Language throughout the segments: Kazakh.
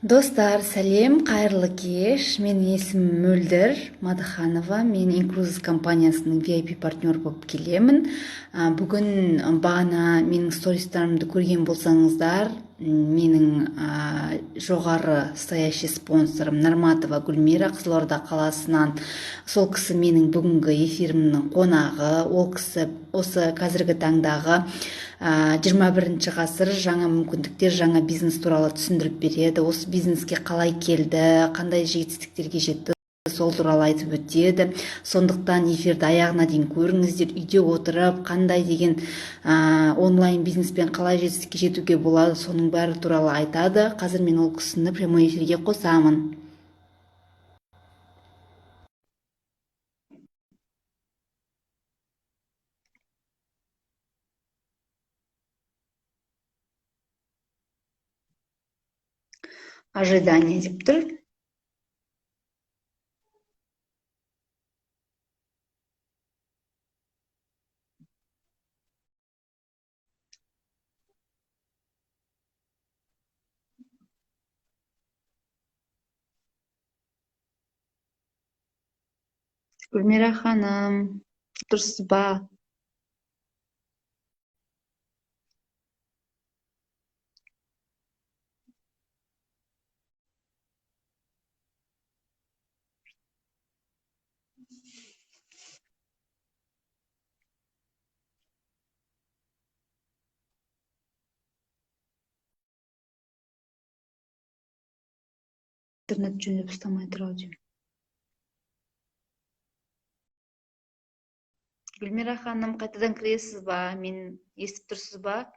Достар, сәлем, қайырлы кеш. Менің есімім Мөлдір Мадаханова. Мен Inclusive компаниясының VIP партнер болып келемін. Бүгін бағана менің стористарымды көрген болсаңыздар, менің жоғары стоящий спонсорым Нарматова Гүлмира Қызылорда қаласынан. Сол кісі менің бүгінгі эфирімнің қонағы. Ол кісі осы қазіргі таңдағы 21 ғасыр жаңа мүмкіндіктер, жаңа бизнес туралы түсіндіріп береді. Осы бизнеске қалай келді, қандай жетістіктерге жетті, сол туралы айтып өтеді. Сондықтан эфирді аяғына дейін көріңіздер. Үйде отырып қандай деген онлайн бизнеспен қалай жетістікке жетуге болады, соның бәрі туралы айтады. Қазір мен ол кісіні прямой эфирге қосамын. Ожидание деп тұр. Гүлмира ханым, дұрыссыз ба? Интернет жөндеп ұстамай тұр аудио. Гүлмира ханым, қайтадан кіресіз ба? Мен естіп тұрсыз ба?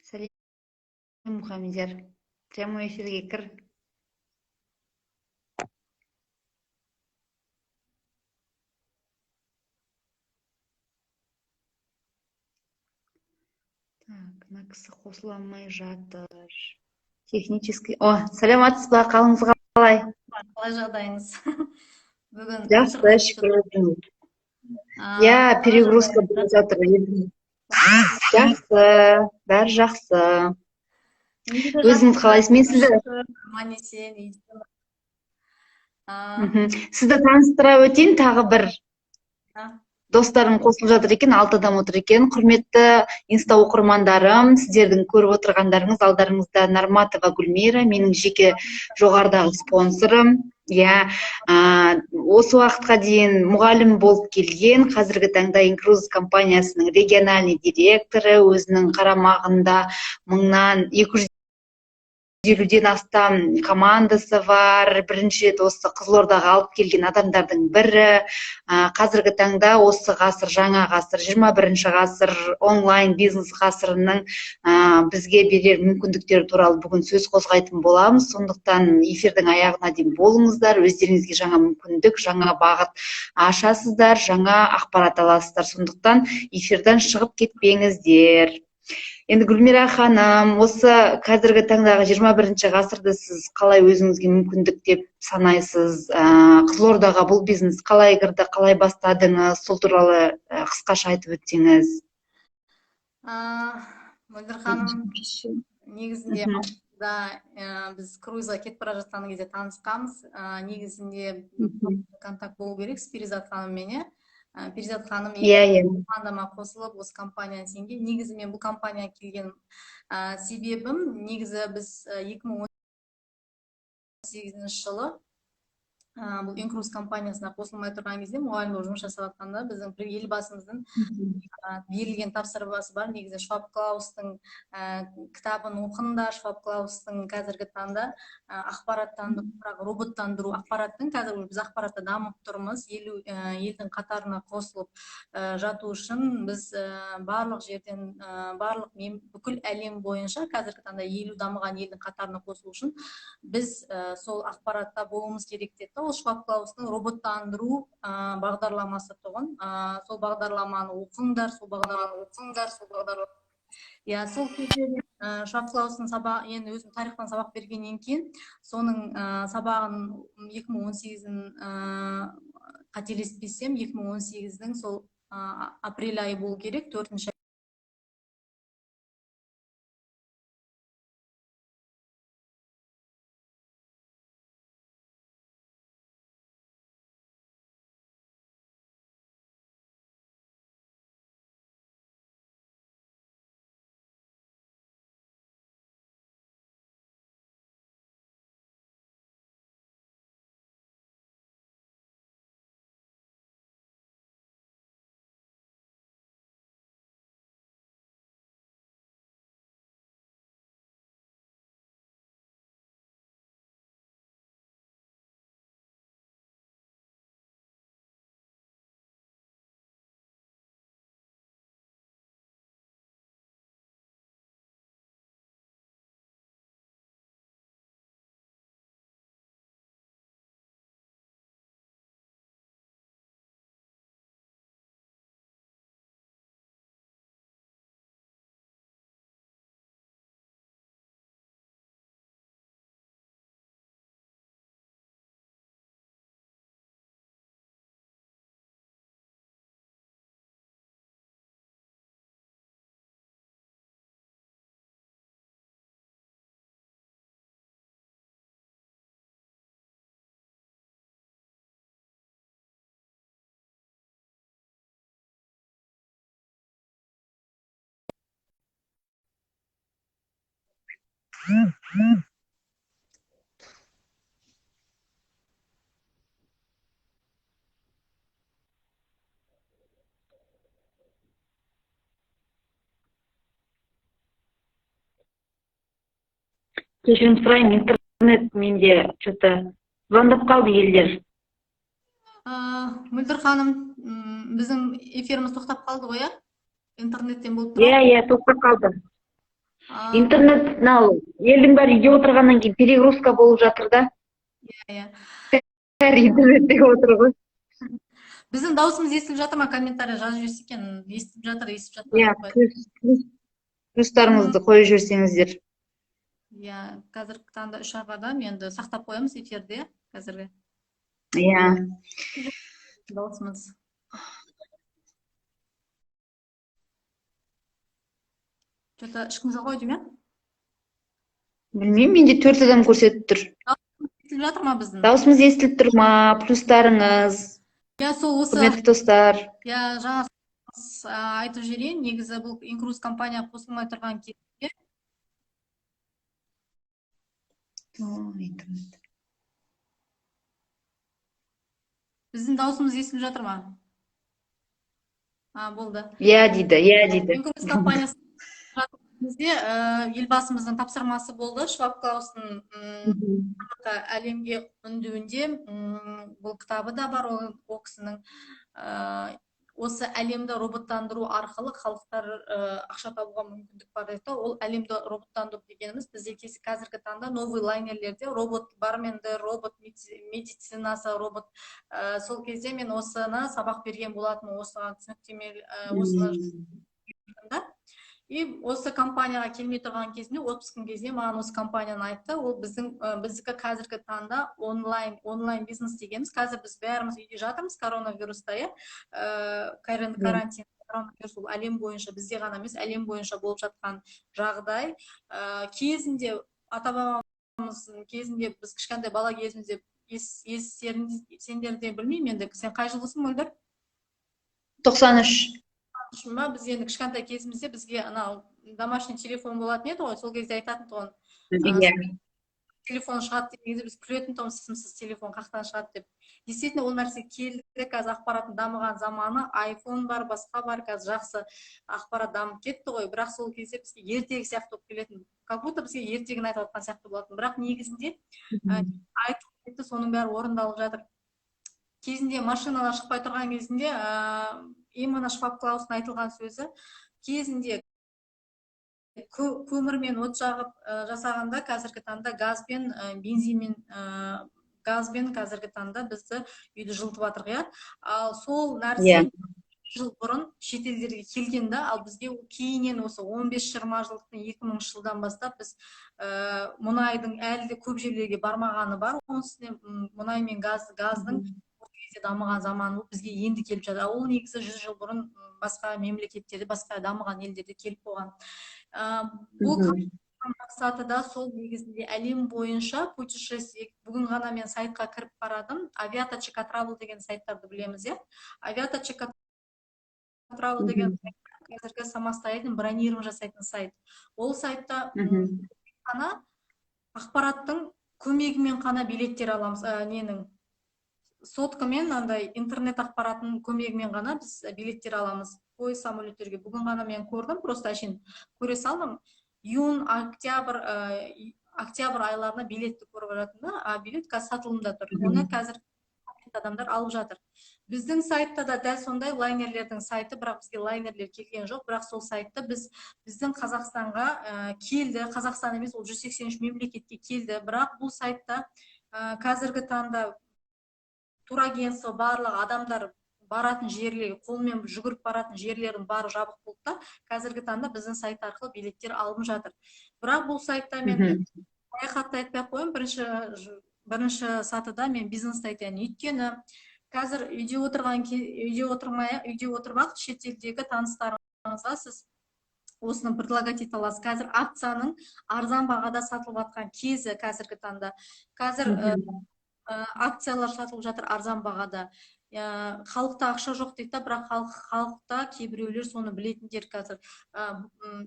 Сәлем, Мұхамедияр. Прямой эфирге кір. Так, мына кісі қосыла алмай жатыр. Технический. Сәлеметсіз ба? Қалыңыз қалай? Қалай жағдайыңыз? Бүгін Жақсы, шүкір. Иә, перегрузка болып жатыр. Жақсы, бәрі жақсы. Өзіңіз қалайсыз? Мен сізді таныстыра өтейін, тағы бір достарым қосылып жатыр екен, 6 адам отыр екен. Құрметті инста оқырмандарым, сіздердің көріп отырғандарыңыз алдарыңызда Нарматова Гүлмира, менің жеке жоғарыдағы спонсорым. Иә, осы уақытқа дейін мұғалім болып келген, қазіргі таңда Inclusive компаниясының региональный директоры, өзінің қарамағында 250-ден астам командасы бар. Бірінші рет осы Қызылордаға алып келген адамдардың бірі. Қазіргі таңда осы ғасыр, жаңа ғасыр, 21 ғасыр онлайн бизнес ғасырының бізге берер мүмкіндіктері туралы бүгін сөз қозғайтын боламыз. Сондықтан эфирдің аяғына дейін болыңыздар, өздеріңізге жаңа мүмкіндік, жаңа бағыт ашасыздар, жаңа ақпарат аласыздар. Сондықтан эфирден шығып кетпеңіздер. Енді Гүлмира ханым, осы қазіргі таңдағы 21 ғасырда сіз қалай өзіңізге мүмкіндік деп санайсыз? Қызылордаға бұл бизнес қалай кірді, қалай бастадыңыз? Сол туралы қысқаша айтып өтсеңіз. Мөлдір ханым, негізінде біз круизға кетіп бара жатқан кезде танысқанбыз. Негізінде контакт болу керек с Перизат ханыммен. Перизат ханым командама қосылып, осы компанияны сенген. Негізі мен бұл компанияға келген себебім, негізі біз 2018 жылы бұл Inclusive компаниясына қосылмай тұрған кезде мұғалім болып жұмыс жасап жатқанда біздің бір елбасымыздың берілген тапсырмасы бар. Негізі Шваб Клаустың кітабын оқыңдар. Шваб Клаустың қазіргі таңда ақпараттандыру, роботтандыру, ақпараттың қазір біз ақпаратта дамып тұрмыз. Елдің қатарына қосылып жату үшін біз барлық жерден, бүкіл әлем бойынша қазіргі таңда 50 дамыған елдің қатарына қосылу үшін біз сол ақпаратта болуымыз керек деді. Ол Шваб Клаустың роботтандыру бағдарламасы тұғын. Сол бағдарламаны оқыңдар, сол бағдарламаны иә, сол кезде Шваб-Клаустың сабағы, енді өзім тарихтан сабақ бергеннен кейін соның сабағын 2018-дің қателеспесем 2018-дің сол апрель айы болу керек, 4-ші. Кешірім сұраймын, интернет менде что-то звондап қалды елдер. Мөлдір ханым, біздің эфиріміз тоқтап қалды ғой, интернеттен болып тұр. Иә, тоқтап қалды. Интернет, елдің бәрі үйде отырғаннан кейін перегрузка болып жатыр да. Иә. Бәрі интернеттегі отыр ғой. Біздің даусымыз естіліп жатыр ма? Комментарий жазып жіберсе екен, естіп жатыр. Иә, плюстарыңызды қойып жіберсеңіздер. Иә, қазіргі таңда 3 адам, енді сақтап қоямыз эфирде қазіргі. Иә. Даусымыз. Что-то ешкім жоқ қой деймін, Білмеймін, менде 4 адам көрсетіп тұр. Естіліп жатыр ма біздің? Даусымыз естіліп тұр ма? Плюстарыңыз. Иә, сол осы. Құрметті достар. Иә, жаңа айтып жіберейін, негізі бұл Incruz компания қосылмай тұрған кезде. Біздің даусымыз естіліп жатыр ма? Болды. Иә дейді. Incruz компаниясы елбасымыздың тапсырмасы болды. Шваб-Клаустың әлемге үндеуінде бұл кітабы да бар, ол кісінің осы әлемді роботтандыру арқылы халықтар ақша табуға мүмкіндік бар дейді. Ол әлемді роботтандыру дегеніміз бізде қазіргі таңда новый лайнерлерде робот барменді, робот медицинасы, робот. Сол кезде мен осыны сабақ берген болатын, осыған түсініктеме И осы компанияға келмей тұрған кезінде, отпускың кезінде маған осы компанияны айтты. Ол біздікі қазіргі таңда онлайн бизнес дегеніміз. Қазір біз бәріміз үйде жатырмыз коронавируста, карантин, коронавирус ол әлем бойынша, бізде ғана емес, әлем бойынша болып жатқан жағдай. Кезінде ата-бабамыздың кезінде біз кішкентай бала кезімізде сендерде білмеймін енді, сен қай жылғысың, Мөлдір? 93. Біз енді кішкентай кезімізде бізге анау домашний телефон болатын еді ғой, сол кезде айтатын тұғын. Телефон шығады деген кезде біз күлетін тұғын, сымсыз телефон қақтан шығады деп. Действительно, ол нәрсе келді, қазір ақпараттың дамыған заманы, iPhone бар, басқа бар, қазір жақсы ақпарат дамып кетті ғой, бірақ сол кезде бізге ертегі сияқты болып келетін. Как будто бізге ертегіні айтып отқан сияқты болатын. Бірақ негізінде айтылып кетті, соның бәрі орындалып жатыр. Кезінде машинаға шықпай тұрған кезінде именно Шваб-Клаустың айтылған сөзі, кезінде көмірмен от жағып жасағанда қазіргі таңда газбен, бензинмен, газбен қазіргі таңда бізді үйді жылытып жатыр, Ал сол нәрсе жыл бұрын шет елдерге келген да, ал бізге кейіннен осы 15-20 жылдықтың 2000 жылдан бастап біз мұнайдың әлі де көп жерлерге бармағаны бар. Оның үстіне мұнай мен газдың дамыған заманы бізге енді келіп жатыр. Ол негізі 100 жыл бұрын басқа мемлекеттерде, басқа дамыған елдерде келіп қойған. Бұл мақсаты да сол негізінде әлем бойынша путешествие. Бүгін ғана мен сайтқа кіріп қарадым. Aviata.chk Travel деген сайттарды білеміз, иә? Aviata.chk Travel деген қазіргі самостоятельный бронирование жасайтын сайт. Ол сайтта қана ақпараттың көмегімен қана билеттер аламыз. Ненің соткамен, андай интернет ақпаратының көмегімен ғана біз билеттер аламыз пойыз, самолеттерге. Бүгін ғана мен көрдім, просто әшейін көре салдым. Июнь, октябрь айларына билетті көріп жатырмын, а билет қазір сатылымда тұр. Оны қазір адамдар алып жатыр. Біздің сайтта да дәл сондай лайнерлердің сайты, бірақ бізге лайнерлер келген жоқ, бірақ сол сайтта біздің Қазақстанға келді. Қазақстан емес, ол 183 мемлекетке келді. Бірақ бұл сайтта қазіргі таңда турагентство барлығы адамдар баратын жерлерге, қолмен жүгіріп баратын жерлердің бары жабық болды да, қазіргі таңда біздің сайт арқылы билеттер алынып жатыр. Бірақ бұл сайтта мен саяхатты айтпай ақ қояйын, бірінші сатыда мен бизнесті айтайын. Өйткені қазір үйде отырмай шетелдегі таныстарыңызға сіз осыны предлагать ете аласыз. Қазір акцияның арзан бағада сатылып жатқан кезі қазіргі таңда. Қазір акциялар сатылып жатыр арзан бағада. Халықта ақша жоқ дейді, бірақ халықта кейбіреулер соны білетіндер қазір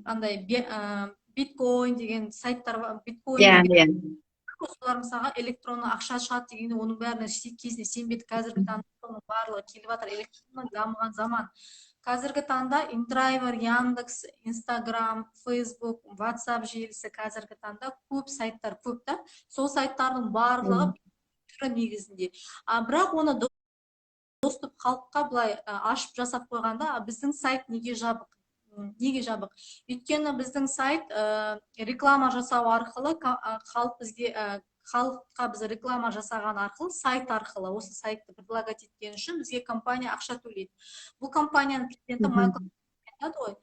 андай биткоин деген сайттар бар. Солар мысалға электронды ақша шығады дегенде оның бәріне кезінде сенбеді. Қазіргі таңда соның барлығы келіп жатыр. Электронды дамыған заман. Қазіргі таңда InDriver, Яндекс, Instagram, Facebook, WhatsApp желісі қазіргі таңда көп сайттар көп та. Сол сайттардың барлығы негізінде. Бірақ оны доступ халыққа былай ашып жасап қойғанда, біздің сайт неге жабық? Өйткені біздің сайт реклама жасау арқылы халыққа біз реклама жасаған арқылы, сайт арқылы, осы сайтты предлагать еткен үшін бізге компания ақша төлейді. Бұл компанияның президенті Майкл айтады ғой,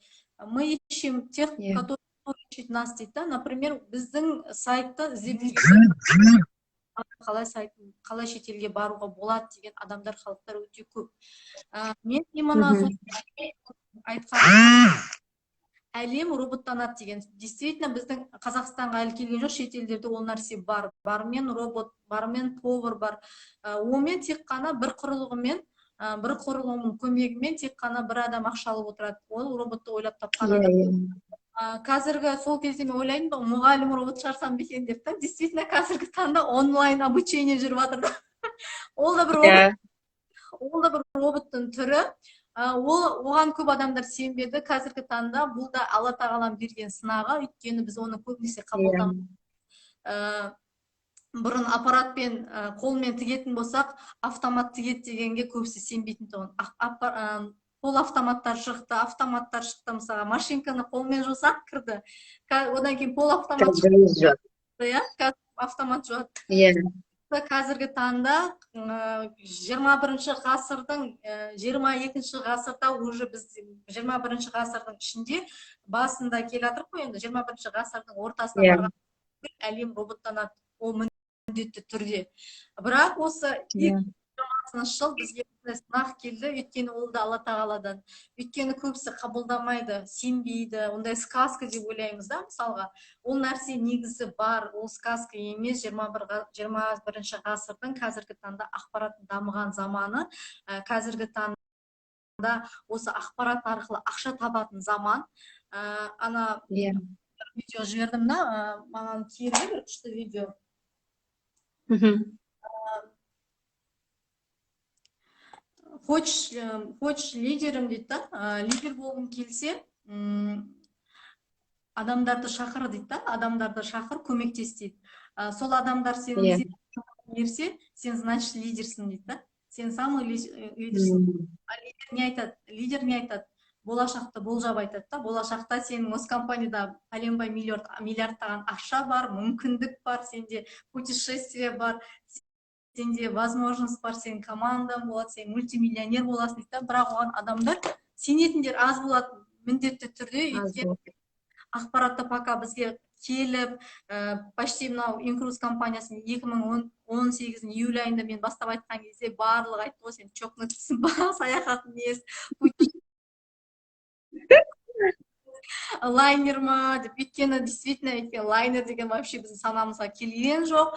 мы ищем тех, которые ищут нас дейді. Например, біздің сайтты қалай шетелге баруға болады деген адамдар, халықтар өте көп. Мен именно айтқан әлем роботтанады деген. Действительно, біздің Қазақстанға әлі келген жоқ, шетелдерде ол нәрсе бар. Бармен робот, бармен повар бар. Онымен тек қана бір құрылғының көмегімен тек қана бір адам ақша алып отырады. Ол роботты ойлап тапқан адам. Қазіргі сол кезде мен ойлаймын, мұғалім робот шығарсам екен деп та. Действительно, қазіргі таңда онлайн обучение жүріп жатыр да. Ол да бір роботтың түрі. Оған көп адамдар сенбеді. Қазіргі таңда бұл да Алла тағалам берген сынаға, өйткені біз оны көбінесе қабылдамыз. Бұрын аппаратпен қолмен тігетін болсақ, автомат тігеді дегенге көбісі сенбейтін тұғын. Пол автоматтар шықты, мысалға машинканы қолмен жусақ кірді. Одан кейін пол автомат шықты. Автомат жуады. Қазіргі таңда 21-ші ғасырдың 22-ші ғасырда уже біз 21-ші ғасырдың ішінде басында келатыр қой, енді 21-ші ғасырдың ортасына барған әлем роботтанады, ол міндетті түрде. Бірақ осы 2020 жыл бізге сынақ келді, өйткені ол да Алла тағаладан. Өйткені көбісі қабылдамайды, сенбейді, ондай сказка деп ойлаймыз да, мысалға. Ол нәрсе негізі бар, ол сказка емес. 21-ші ғасырдың қазіргі таңда ақпараттың дамыған заманы, қазіргі таңда осы ақпарат арқылы ақша табатын заман. Ана видео жібердім да, маған керді бір күшті видео. Хочешь лидерім дейді да, лидер болғың келсе, адамдарды шақыр дейді да, адамдарды шақыр, көмектес дейді. Сол адамдар сені берсе, сен значит лидерсің дейді да, сен самый лидерсің. Лидер не айтады? Болашақты болжап айтады да, болашақта сенің осы компанияда пәленбай миллиардтаған ақша бар, мүмкіндік бар, сенде путешествие бар, сенде возможность бар, сенің командаң болады, сен мультимиллионер боласың дейді да. Бірақ оған адамдар сенетіндер аз болады міндетті түрде. Өйткені ақпаратты пока бізге келіп, почти мынау Инкрус компаниясын 2018 июль айында мен бастап айтқан кезде барлығы айтты ғой, сен чокнутсың ба, саяхат емес, лайнер ма деп. Өйткені действительно лайнер деген вообще біздің санамызға келген жоқ.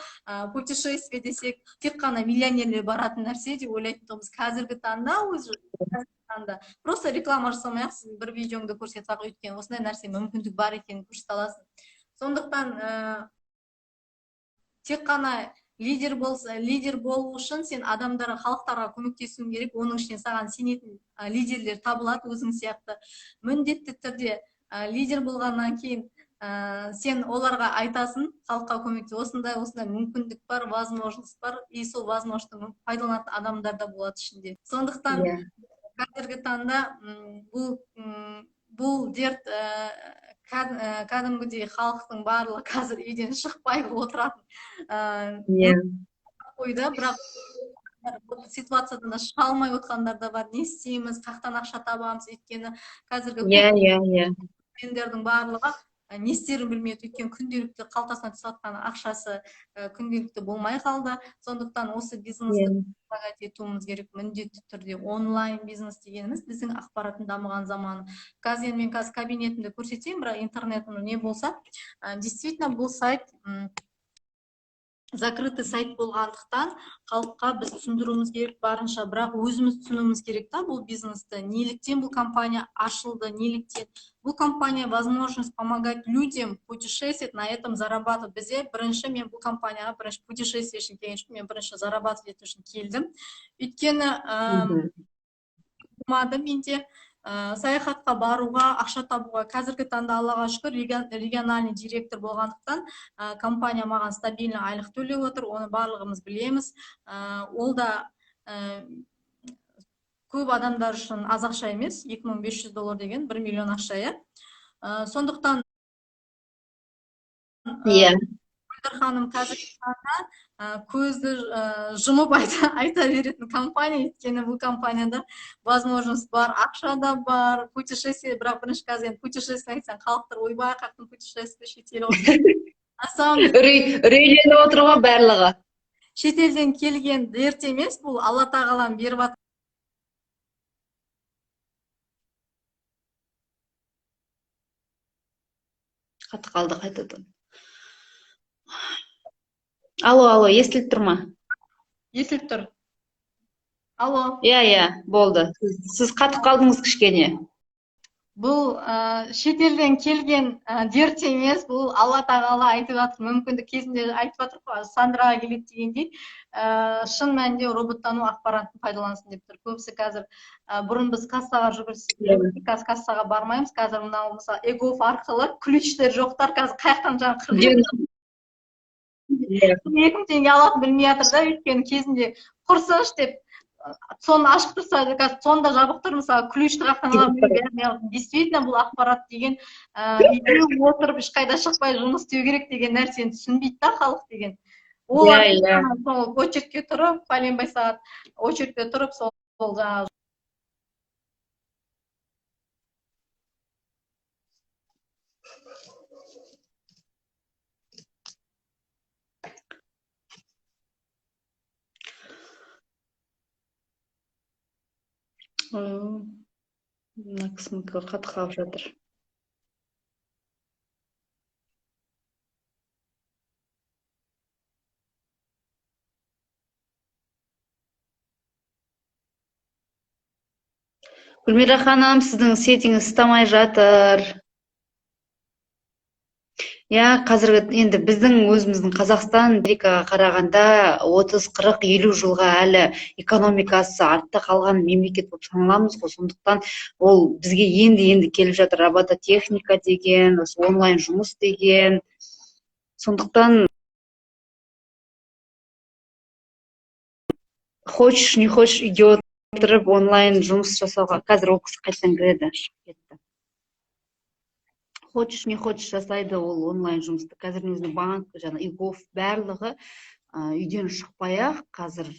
Путешествие десек тек қана миллионерлер баратын нәрсе деп ойлайтын тұғымыз. Қазіргі таңда просто реклама жасамай ақ сіздің бір видеоңды көрсетіп ақ, өйткені осындай нәрсе мүмкіндік бар екенін көрсете аласың. Сондықтан тек қана лидер болу үшін сен адамдарға, халықтарға көмектесуің керек. Оның ішінен саған сенетін лидерлер табылады өзің сияқты. Міндетті түрде лидер болғаннан кейін сен оларға айтасың, халыққа көмекте осындай мүмкіндік бар, возможность бар, и сол возможностьты пайдаланатын адамдар да болады ішінде. Сондықтан қазіргі таңда бұл дерт кәдімгідей халықтың барлығы қазір үйден шықпай отыратын ойда, бірақ ситуациядан шыға алмай отқандар да бар. Не істейміз, қаяқтан ақша табамыз? Өйткені қазіргі брендердің барлығы не істерін білмейді. Өйткені күнделікті қалтасына түсіп жатқан ақшасы күнделікті болмай қалды. Сондықтан осы бизнесті етуіміз керек міндетті түрде. Онлайн бизнес дегеніміз біздің ақпараттың дамыған заманы. Қазір мен кабинетімді көрсетейін, бірақ интернетім не болса, действительно бұл сайт закрытый сайт болғандықтан халыққа біз түсіндіруіміз керек барынша, бірақ өзіміз түсінуіміз керек та бұл бизнесті. Неліктен бұл компания ашылды, неліктен бұл компания возможность помогать людям путешествовать, на этом зарабатывать. Бізде мен бұл компанияға бірінші путешествие үшін келген жоқпын, мен бірінші зарабатывать ету үшін келдім. Өйткені менде саяхатқа баруға, ақша табуға қазіргі таңда Аллаға шүкір региональный директор болғандықтан компания маған стабильный айлық төлеп отыр, оны барлығымыз білеміз. Ол да көп адамдар үшін аз ақша емес, $2500 деген 1 миллион ақша. Сондықтан ханым қазіргі таңда көзді жұмып айта беретін компания, өйткені бұл компанияда возможность бар, ақша да бар, путешествие, бірақ бірінші қазір путешествие айтсаң, халықтар ойбай, қаяқтан путешествие, шетел үрейленіп отыр ғой барлығы. Шетелден келген дерт емес, бұл Алла тағалам беріп жатыр. Қатты қалды қайтадан. Алло, естіліп тұр ма? Естіліп тұр. Алло. Болды. Сіз қатып қалдыңыз кішкене. Бұл шетелден келген дерт емес, бұл Алла тағала айтып жатыр, мүмкіндік кезінде айтып жатыр ғой, Сандраға келеді дегендей, шын мәнінде роботтану ақпаратын пайдалансын деп тұр. Көбісі қазір бұрын біз кассаға жүгірсек, қазір кассаға бармаймыз, қазір мынау мысалы эгоф арқылы ключтер жоқтар, қазір қаяқтан жаңа 2000 теңге алатын білмей жатыр да, өйткені кезінде құрсыншы деп соны ашып тұрса, сонда жабық тұр, мысалы ключті қаяқтан аламын. Действительно бұл ақпарат деген үйде отырып ешқайда шықпай жұмыс істеу керек деген нәрсені түсінбейді да халық деген. Олар сол очередке тұрып, пәленбай сағат очередке тұрып, сол жаңағы мына кісінікі қатты қалып жатыр. Гүлмира ханым, сіздің сетіңіз ұстамай жатыр. Қазіргі енді біздің өзіміздің Қазақстан Америкаға қарағанда 30-40 50 жылға әлі экономикасы артта қалған мемлекет болып саналамыз ғой. Сондықтан ол бізге енді келіп жатыр, робототехника деген, онлайн жұмыс деген. Сондықтан хочешь не хочешь үйде отырып онлайн жұмыс жасауға, қазір ол кісі қайтадан кіреді, шығып кетті. Хочешь не хочешь жасайды ол онлайн жұмысты. Қазірдің өзінде банк, егоф барлығы үйден шықпай-ақ қазір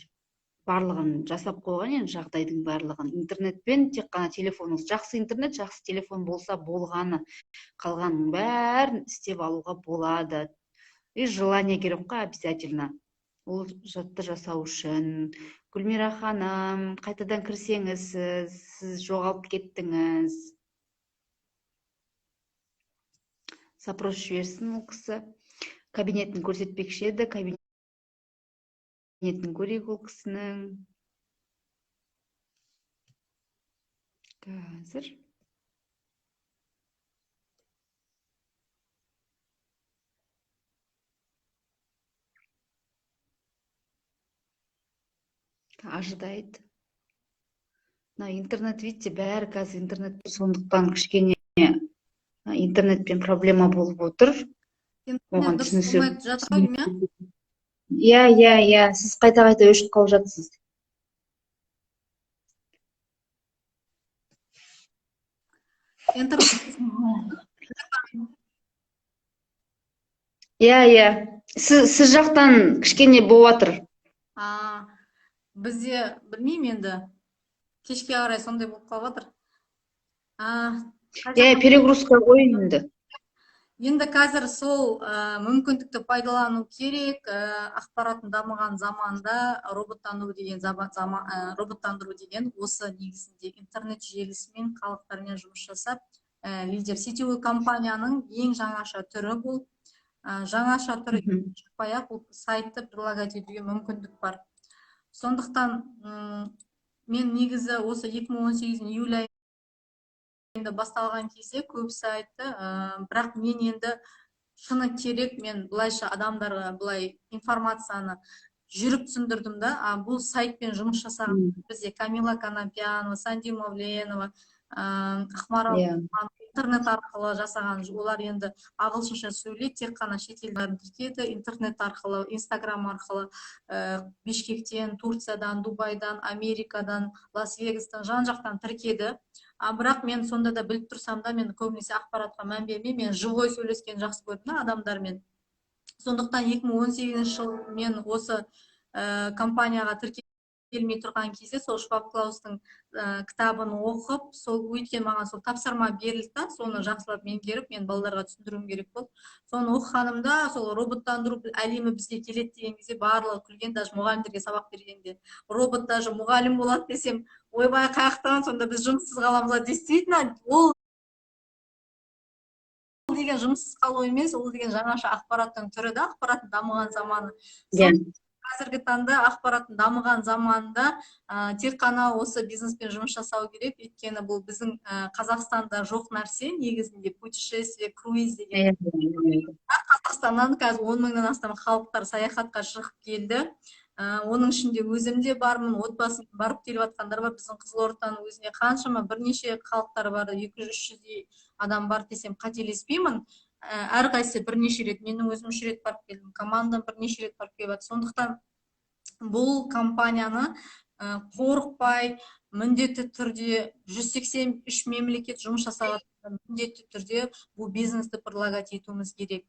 барлығын жасап қойған, енді жағдайдың барлығын интернетпен, тек қана телефоныңыз жақсы интернет, жақсы телефон болса болғаны, қалғанның бәрін істеп алуға болады. И желание керек қой обязательно. Ол затты жасау үшін. Гүлмира ханым, қайтадан кірсеңіз, сіз жоғалып кеттіңіз. Запрос жіберсін ол кісі. Кабинетін көрсетпекші еді, кабинетін көрейік ол кісінің. Қазір. Ожидает. Интернет, видите, бәрі қазір интернет, сондықтан кішкене интернетпен проблема болып отыр. Оған түсінісіп. Иә, сіз қайта-қайта өшіп қалып жатсыз. Иә. Сіз жақтан кішкене болып жатыр. Бізде білмеймін енді. Кешке қарай сондай болып қалып жатыр. Перегрузка ойын енді. Енді қазір сол мүмкіндікті пайдалану керек. Ақпараттың дамыған заманда роботтандыру деген осы негізінде интернет желісімен халықтармен жұмыс жасап, лидер сетевой компанияның ең жаңаша түрі бұл. Жаңаша түрі шықпай-ақ бұл сайтты предлагать етуге мүмкіндік бар. Сондықтан мен негізі осы 2018 июль айында басталған кезде көбісі айтты, бірақ мен енді шыны керек, мен бұлайша адамдарға бұлай информацияны жүріп түсіндірдім да, бұл сайтпен жұмыс жасаған бізде Камила Канапьянова, Санди Мавленова, Ақмарал интернет арқылы жасаған, олар енді ағылшынша сөйлейді, тек қана шетелдерін тіркеді, интернет арқылы, инстаграм арқылы, Бишкектен, Турциядан, Дубайдан, Америкадан, Лас-Вегастан, жан-жақтан тіркеді. Бірақ мен сонда да біліп тұрсам да, мен көбінесе ақпаратқа мән бермей, мен живой сөйлескен жақсы көрдім адамдармен. Сондықтан 2018 жыл мен осы компанияға тіркелмей тұрған кезде сол Шваб Клаустың кітабын оқып, сол өйткені маған сол тапсырма берілді, соны жақсылап меңгеріп, мен балаларға түсіндіруім керек болды. Соны оқығанымда сол роботтандыру әлемі бізге келеді деген кезде барлығы күлген, даже мұғалімдерге сабақ бергенде. Робот даже мұғалім болады десем, ойбай қаяқтан, сонда біз жұмыссыз қаламыз. Действительно, ол деген жұмыссыз қалу емес, ол деген жаңаша ақпараттың түрі да, ақпараттың дамыған заманы. Қазіргі таңда ақпараттың дамыған заманында тек қана осы бизнеспен жұмыс жасау керек, өйткені бұл біздің Қазақстанда жоқ нәрсе, негізінде путешествие, круиз деген. Қазақстаннан қазір 10 мыңнан астам халықтар саяхатқа шығып келді. Оның ішінде өзім де бармын, отбасым барып келіп жатқандар бар. Біздің Қызылорданың өзіне қаншама бірнеше халықтар бар, 200-300 адам бар десем қателеспеймін. Әрқайсысы бірнеше рет, менің өзім 3 рет барып келдім, командам бірнеше рет барып келіп жатыр. Сондықтан бұл компанияны қорықпай, міндетті түрде 183 мемлекет жұмыс жасап жатқан, міндетті түрде бұл бизнесті предлагать етуіміз керек.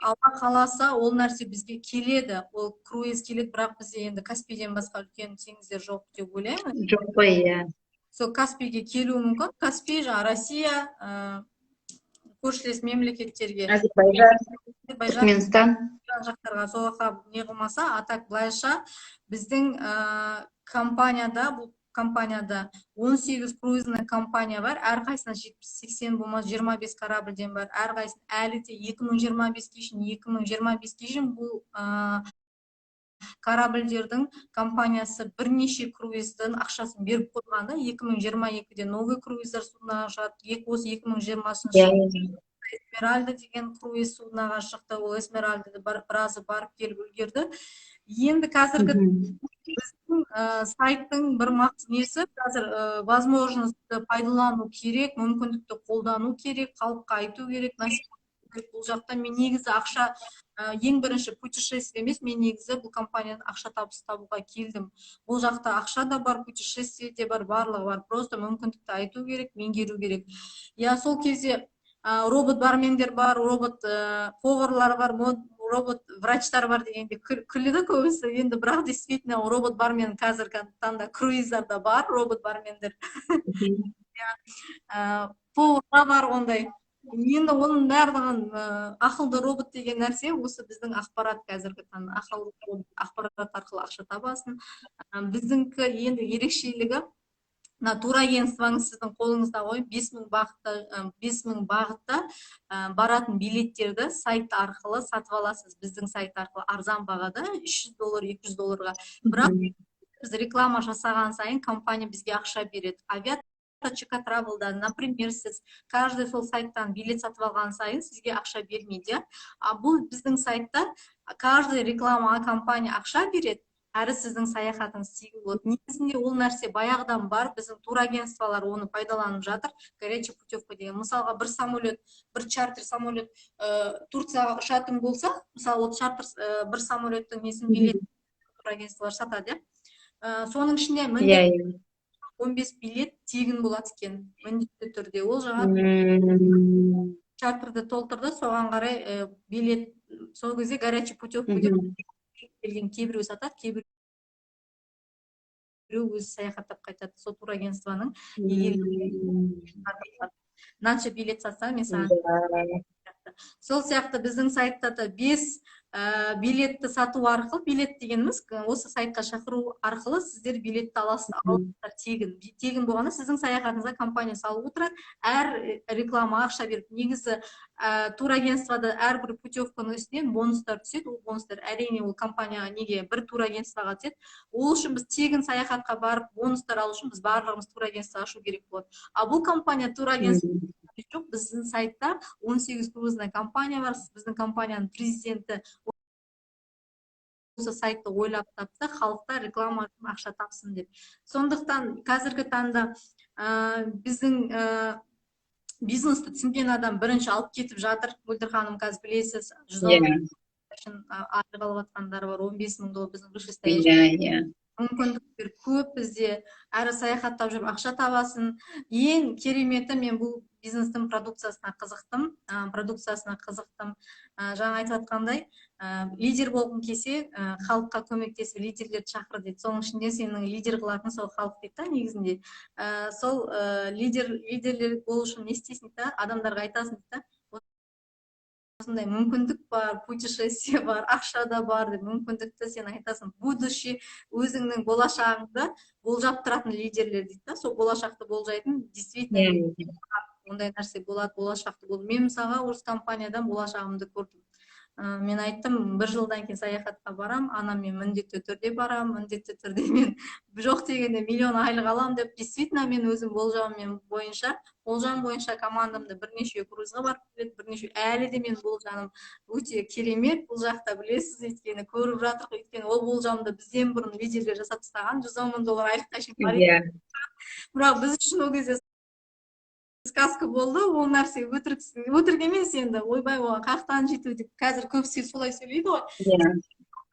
Алла қаласа, ол нәрсе бізге келеді, ол круиз келеді, бірақ бізде енді Каспийден басқа үлкен теңіздер жоқ деп ойлаймын. Жоқ қой, иә. Сол Каспийге келуі мүмкін. Каспий, Россия, көршілес мемлекеттерге, Түркменстан жақтарға соғақа не қылмаса, атак былайша біздің компанияда, бұл компанияда 18 круизный компания бар, әрқайсына 70-80 болмас 25 корабльден бар, әрқайсына әлі де 2025 дейін бұл корабльдердің компаниясы бірнеше круиздің ақшасын беріп қойғанда, 2022-де новый круиздар суднаға шығады, осы 2020 Эсмеральда деген круиз суднаға шықты, ол Эсмеральдады біразы барып келіп үлгерді. Енді қазіргі біздің сайттың бір несі, қазір возможностьті пайдалану керек, мүмкіндікті қолдану керек, халыққа айту керек, бұл жақта мен негізі ақша, ең бірінші путешествие емес, мен негізі бұл компаниядан ақша табуға келдім. Бұл жақта ақша да бар, путешествие де бар, барлығы бар, просто мүмкіндікті айту керек, меңгеру керек. Сол кезде робот бармендер бар, робот поварлар бар, робот врачтар бар дегенде күледі көбісі. Енді бірақ действительно робот бармен қазіргі таңда круиздарда бар робот бармендер. Повар бар ондай. Енді оның барлығын ақылды робот деген нәрсе осы біздің ақпарат қазіргі таңда ақылды ақпарат арқылы ақша табасың. Біздіңкі енді ерекшелігі турагентствоңыз сіздің қолыңызда ғой, 5000 бағытта баратын билеттерді сайт арқылы сатып аласыз. Біздің сайт арқылы арзан бағада $300, $200. Бірақ біз реклама жасаған сайын компания бізге ақша береді. Авиаточка Travel'да, например, сіз каждый сол сайттан билет сатып алған сайын сізге ақша бермейді. Бұл біздің сайтта каждый реклама компания ақша береді. Әрі сіздің саяхатыңыз тегін болады. Негізінде ол нәрсе баяғыдан бар, біздің турагентстволар оны пайдаланып жатыр. Горячая путевка деген. Мысалға бір чартер самолет Турцияға ұшатын болса, мысалы бір самолеттің несін билет турагентстволар сатады. Соның ішінде 15 билет тегін болады екен, міндетті түрде. Ол жаңа чартерді толтырды, соған қарай билет, сол кезде горячая путевка келген кейбіреу сатады, кейбіреу өзі саяхаттап қайтады. Сол турагентствоның мынанша билет сатса, мен саған сол сияқты біздің сайтта да 5 билетті сату арқылы, билет дегеніміз осы сайтқа шақыру арқылы сіздер билетті аласыздар тегін. Тегін болғанда сіздің саяхатыңызға компания салып отырады, әр реклама ақша беріп. Негізі турагентствода әрбір путевканың үстінен бонустар түседі. Ол бонустар әрине ол компанияға неге бір турагентствоға түседі. Ол үшін біз тегін саяхатқа барып бонустар алу үшін біз барлығымыз турагентство ашу керек болады. Бұл компания турагентство жоқ, біздің сайтта 18 круизный компания бар. Біздің компанияның президенті осы сайтты ойлап тапты, халықта реклама ақша тапсын деп. Сондықтан қазіргі таңда біздің бизнесті түсінген адам бірінші алып кетіп жатыр. Мөлдір ханым, қазір білесіз, 110 үшін айырылып жатқандар бар, $15,000 біздің вышестоящий. Мүмкіндіктер көп бізде, әрі саяхаттап жүріп ақша табасын. Ең кереметі, мен бұл бизнестің продукциясына қызықтым. Жаңа айтып жатқандай, лидер болғың келсе, халыққа көмектесіп лидерлерді шақыр дейді. Соның ішінде сенің лидер қылатын сол халық дейді, негізінде. Сол лидерлер болу үшін не істейсің дейді, адамдарға айтасың дейді. Осындай мүмкіндік бар, путешествие бар, ақша да бар деп мүмкіндікті сен айтасың. Будущее, өзіңнің болашағыңды болжап тұратын лидерлер дейді. Сол болашақты болжайтын, действительно, ондай нәрсе болады, болашақты болды. Мен мысалға осы компаниядан болашағымды көрдім. Мен айттым, 1 жылдан кейін саяхатқа барам, анаммен міндетті түрде барам, міндетті түрде мен жоқ дегенде миллион айлық алам деп. Действительно, мен өзім болжам бойынша командамды бірнеше круизға барып келеді, бірнеше әлі де мен болжаным өте керемет. Бұл жақта білесіз, өйткені көріп жатырық, өйткені ол болжамды бізден бұрын лидерлер жасап тастаған, $110,000 айлыққа шейін бар еді. Бірақ біз үшін ол кезде сказка болды, ол нәрсе өтірік емес енді. Ойбай, оған қақтан жету деп. Қазір көбісі солай сөйлейді ғой.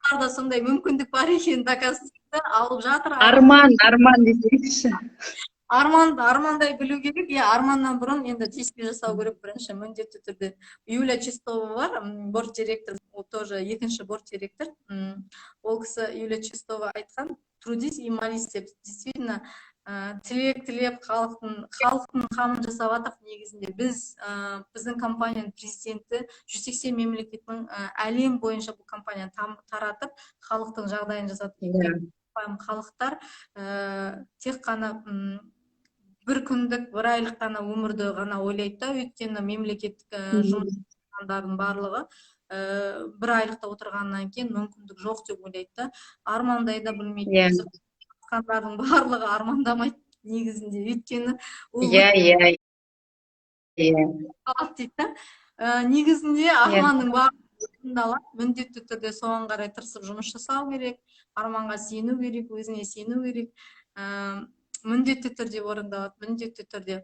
Оларда сондай мүмкіндік бар екен, доказательство алып жатыр. Арман десеңізші. Армандай білу керек. Арманнан бұрын енді тестпен жасау керек бірінші, міндетті түрде. Юля Чистова бар, борт директор, ол тоже екінші борт директор. Ол кісі Юля Чистова айтқан, трудись и молись деп. Действительно, тілеп халықтың қамын жасап жатыр. Негізінде біздің компанияның президенті 180 мемлекеттің әлем бойынша бұл компанияны таратып, халықтың жағдайын жасады. Халықтар тек қана бір күндік, бір айлық қана өмірді ғана ойлайды, өйткені мемлекеттік жұмыстардың барлығы бір айлықта отырғаннан кейін мүмкіндік жоқ деп ойлайды. Армандай да білмейді. Қандардың барлығы армандамайды негізінде, өйткені ол дейді. Негізінде арманның барлығы міндетті түрде соған қарай тырысып жұмыс жасау керек, арманға сену керек, өзіне сену керек, міндетті түрде орындалады, міндетті түрде.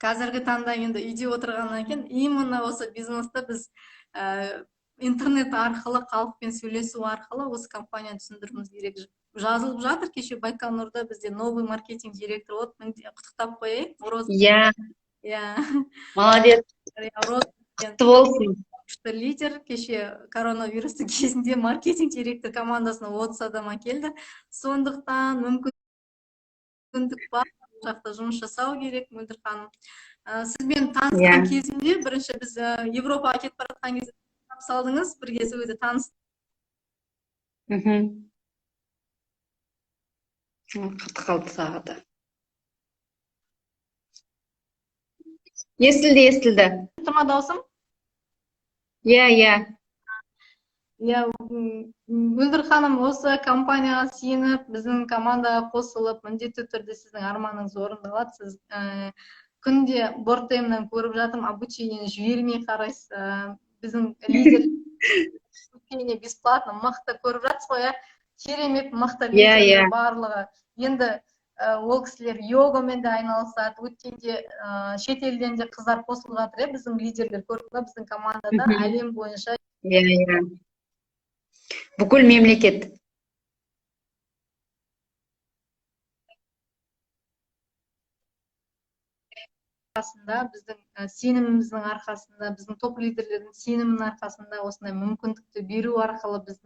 Қазіргі таңда енді үйде отырғаннан кейін, именно осы бизнесті біз интернет арқылы, халықпен сөйлесу арқылы осы компанияны түсіндіруіміз керек. Жазылып жатыр, кеше Байконурда бізде новый маркетинг директор болды, құттықтап қояйын. Молодец. Құтты болсын. күшті лидер. Кеше коронавирустың кезінде маркетинг директор командасына 30 адам келді. Сондықтан мүмкіндік бар, бұл жақта жұмыс жасау керек. Мөлдір ханым, сізбен танысқан кезінде бірінші біз Европаға кетіп бара жатқан кезде салдыңыз, бірге сол кезде таныстық. Қатты қалды сағаты. Естілді. Тұрма даусым? Иә. Мөлдір ханым, осы компанияға сеніп, біздің командаға қосылып, міндетті түрде сіздің арманыңыз орындалады. Сіз күнде борттемнен көріп жатырмын, обучениені жібермей қарайсыз. Біздің лидер обучение бесплатно мықты көріп жатсыз ғой, керемет мықты лидерлер барлығы. Енді ол кісілер йогамен де айналысады. Өткенде шетелден де қыздар қосылып жатыр, біздің лидерлер көріп, біздің командада әлем бойынша. Бүкіл мемлекет. Біздің сеніміміздің арқасында, біздің топ лидерлердің сенімінің арқасында осындай мүмкіндікті беру арқылы біз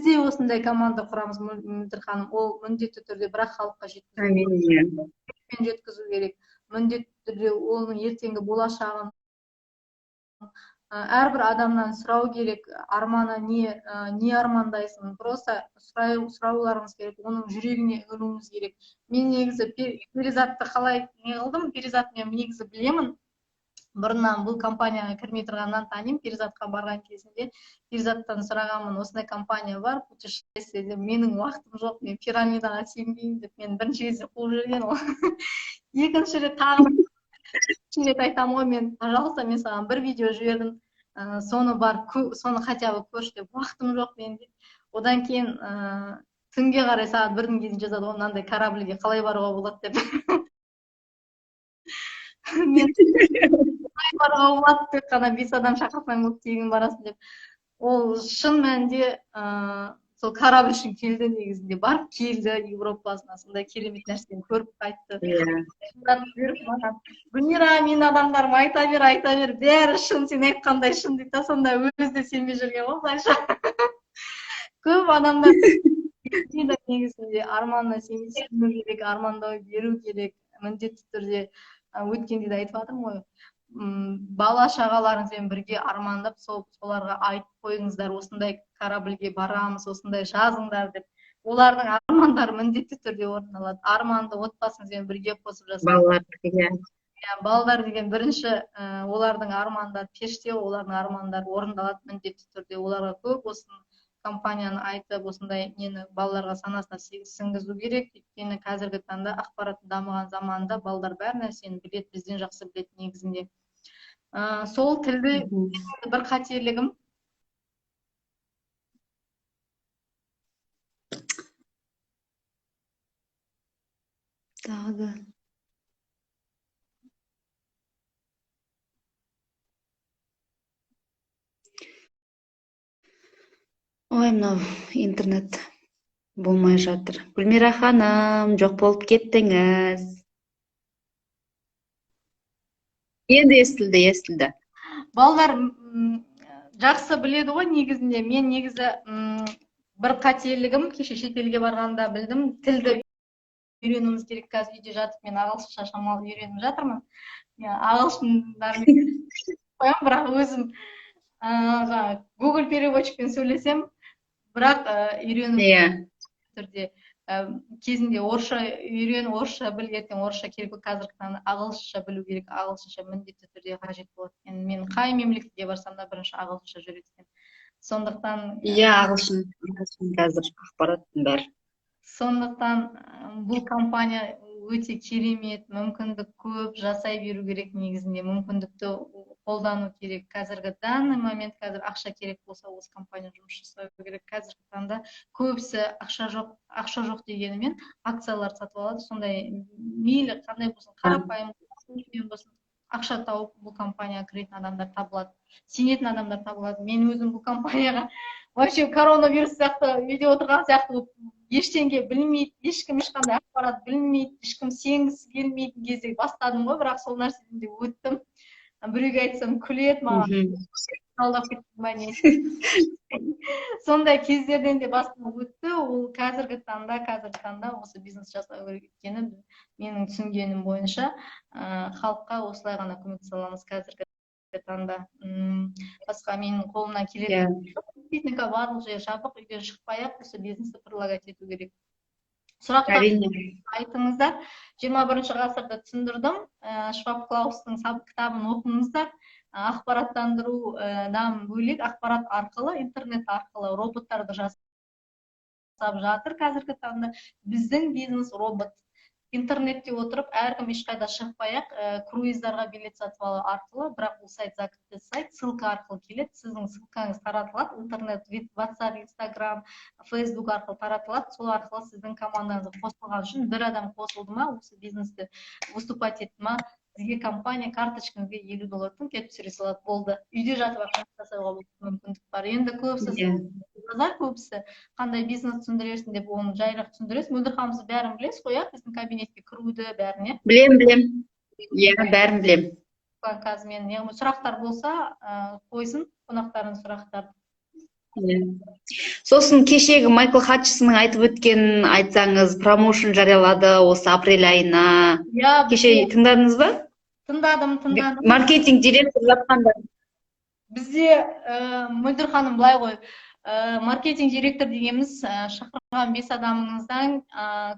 де осындай команда құрамыз. Мөлдір ханым, ол міндетті түрде бірақ халыққа жеткізу керек. Міндетті түрде оның ертеңгі болашағын әрбір адамнан сұрау керек. Арманы не армандайсың? Просто сұрауларыңыз керек, оның жүрегіне үңілуіңіз керек. Мен негізі перизатты қалай не қылдым? Перизат мен негізі білемін. Бұрыннан бұл компанияға кірмей тұрғаннан танимын. Перизатқа барған кезінде перизаттан сұрағанмын, осындай компания бар, путешествие деп. Менің уақытым жоқ, мен пирамидаға сенбеймін деп, мен бірінші кезде қуып жүрген ол. Екінші рет тағы рет айтамын ғой, мен, пожалуйста, мен саған бір видео жібердім, соны хотя бы көрші деп, уақытым жоқ менде. Одан кейін түнге қарай сағат 1-дің кезінде жазады, мынандай корабльге қалай баруға болады деп. Мен қалай баруға болады деп қана 5 адам шақырсаң болды, тегін барасың деп. Ол шын мәнінде сол корабль үшін келді, негізінде барып келді Европасына, сондай керемет нәрсені көріп қайтты. Гүлмира, мен адамдарым айта бер, бәрі шын, сен айтқандай шын дейді, сонда өзі де сенбей жүрген ғой былайша. Көп адамдар негізінде арманына сену керек, армандау беру керек, міндетті түрде. Өткенде де айтып жатырмын ғой, бала шағаларыңызбен бірге армандап, соларға айтып қойыңыздар, осындай корабльге барамыз, осындай жазыңдар деп. Олардың армандары міндетті түрде орындалады. Арманды отбасыңызбен бірге қосып жасаңыз. Балалар деген бірінші олардың армандары періште, олардың армандары орындалады міндетті түрде. Оларға көп осыны компанияны айтып, осындай нені балаларға санасына сіңгізу керек. Өйткені қазіргі таңда ақпарат дамыған заманда балалар бәр нәрсені біледі, бізден жақсы біледі негізінде. Сол тілді бір қателігім. Тағы. Ой, мынау интернет болмай жатыр. Гүлмира ханым, жоқ болып кеттіңіз. Енді естілді. Балалар жақсы біледі ғой негізінде. Мен негізі бір қателігім, кеше шетелге барғанда білдім, тілді үйренуіміз керек. Қазір үйде жатып, мен ағылшынша шамалы үйреніп жатырмын. Ағылшындармен қоямын, бірақ өзім Google переводчикпен сөйлесем, бірақ үйреніп түрде кезінде орысша үйрен, орысша біл, ертең орысша керек, қазіргі таңда ағылшынша білу керек, ағылшынша міндетті түрде қажет болады. Мен қай мемлекетке барсам да бірінші ағылшынша жүретін. Сондықтан ағылшын қазір ақпараттың бәрі. Сондықтан бұл компания өте керемет, мүмкіндік көп, жасай беру керек негізінде, мүмкіндікті қолдану керек. Қазіргі данный момент, қазір ақша керек болса, осы компания жұмыс жасау керек. Қазіргі таңда көбісі ақша жоқ дегенімен акциялар сатып алады. Сондай мейлі қандай болсын, қарапайым болсын, ақша тауып бұл компанияға кіретін адамдар табылады, сенетін адамдар табылады. Мен өзім бұл компанияға вообще коронавирус сияқты үйде отырған сияқты ештеңе білмейді, ешкім ешқандай ақпарат білмейді, ешкім сенгісі келмейтін кезде бастадым ғой, бірақ сол нәрседен де өттім. біреуге айтсам күледі маған, Мгм. алдап кеттің ба не. Сондай кездерден де басталып өтті. Ол қазіргі таңда осы бизнес жасау керек екені менің түсінгенім бойынша халыққа осылай ғана көмектесе аламыз қазіргі таңда. Басқа менің қолымнан келетін техника барлық жер жабық, үйден шықпай ақ осы бизнесті предлагать ету керек. Сұрақтар Әрине. айтыңыздар. 21 ғасырды түсіндірдім. Шваб Клаустың кітабын оқыңыздар. Ақпараттандырудан бөлек ақпарат арқылы, интернет арқылы роботтарды жасап жатыр қазіргі таңда. Біздің бизнес робот. Интернетте отырып, әркім ешқайда шықпай-ақ круиздарға билет сатып алу арқылы, бірақ бұл сайт закрытый сайт, ссылка арқылы келеді, сіздің ссылкаңыз таратылады, интернет, WhatsApp, Instagram, Facebook арқылы таратылады, сол арқылы сіздің командаңызға қосылған үшін бір адам қосылды ма, осы бизнесті выступать етті ма, сізге компания карточкаңызға $50 келіп түсіре салады, болды. Үйде жатып ақ жасауға мүмкіндік бар. Енді көбісі қандай бизнес түсіндіресің деп оны жайырақ түсіндіресіз. Мөлдір ханым, сіз бәрін білесіз ғой, біздің кабинетке кіруді бәріне. Білем. Иә, бәрін білем. Қазір мен сұрақтар болса, қойсын қонақтардың сұрақтарды. Сосын кешегі Майкл Хатчсонның айтып өткенін айтсаңыз, промоушн жариялады осы апрель айына. Кеше тыңдадыңыз ба? Тыңдадым. Маркетинг директор жатқанда. Бізде Мөлдір ханым былай ғой, маркетинг директор дегеніміз шақырған 5 адамыңыздан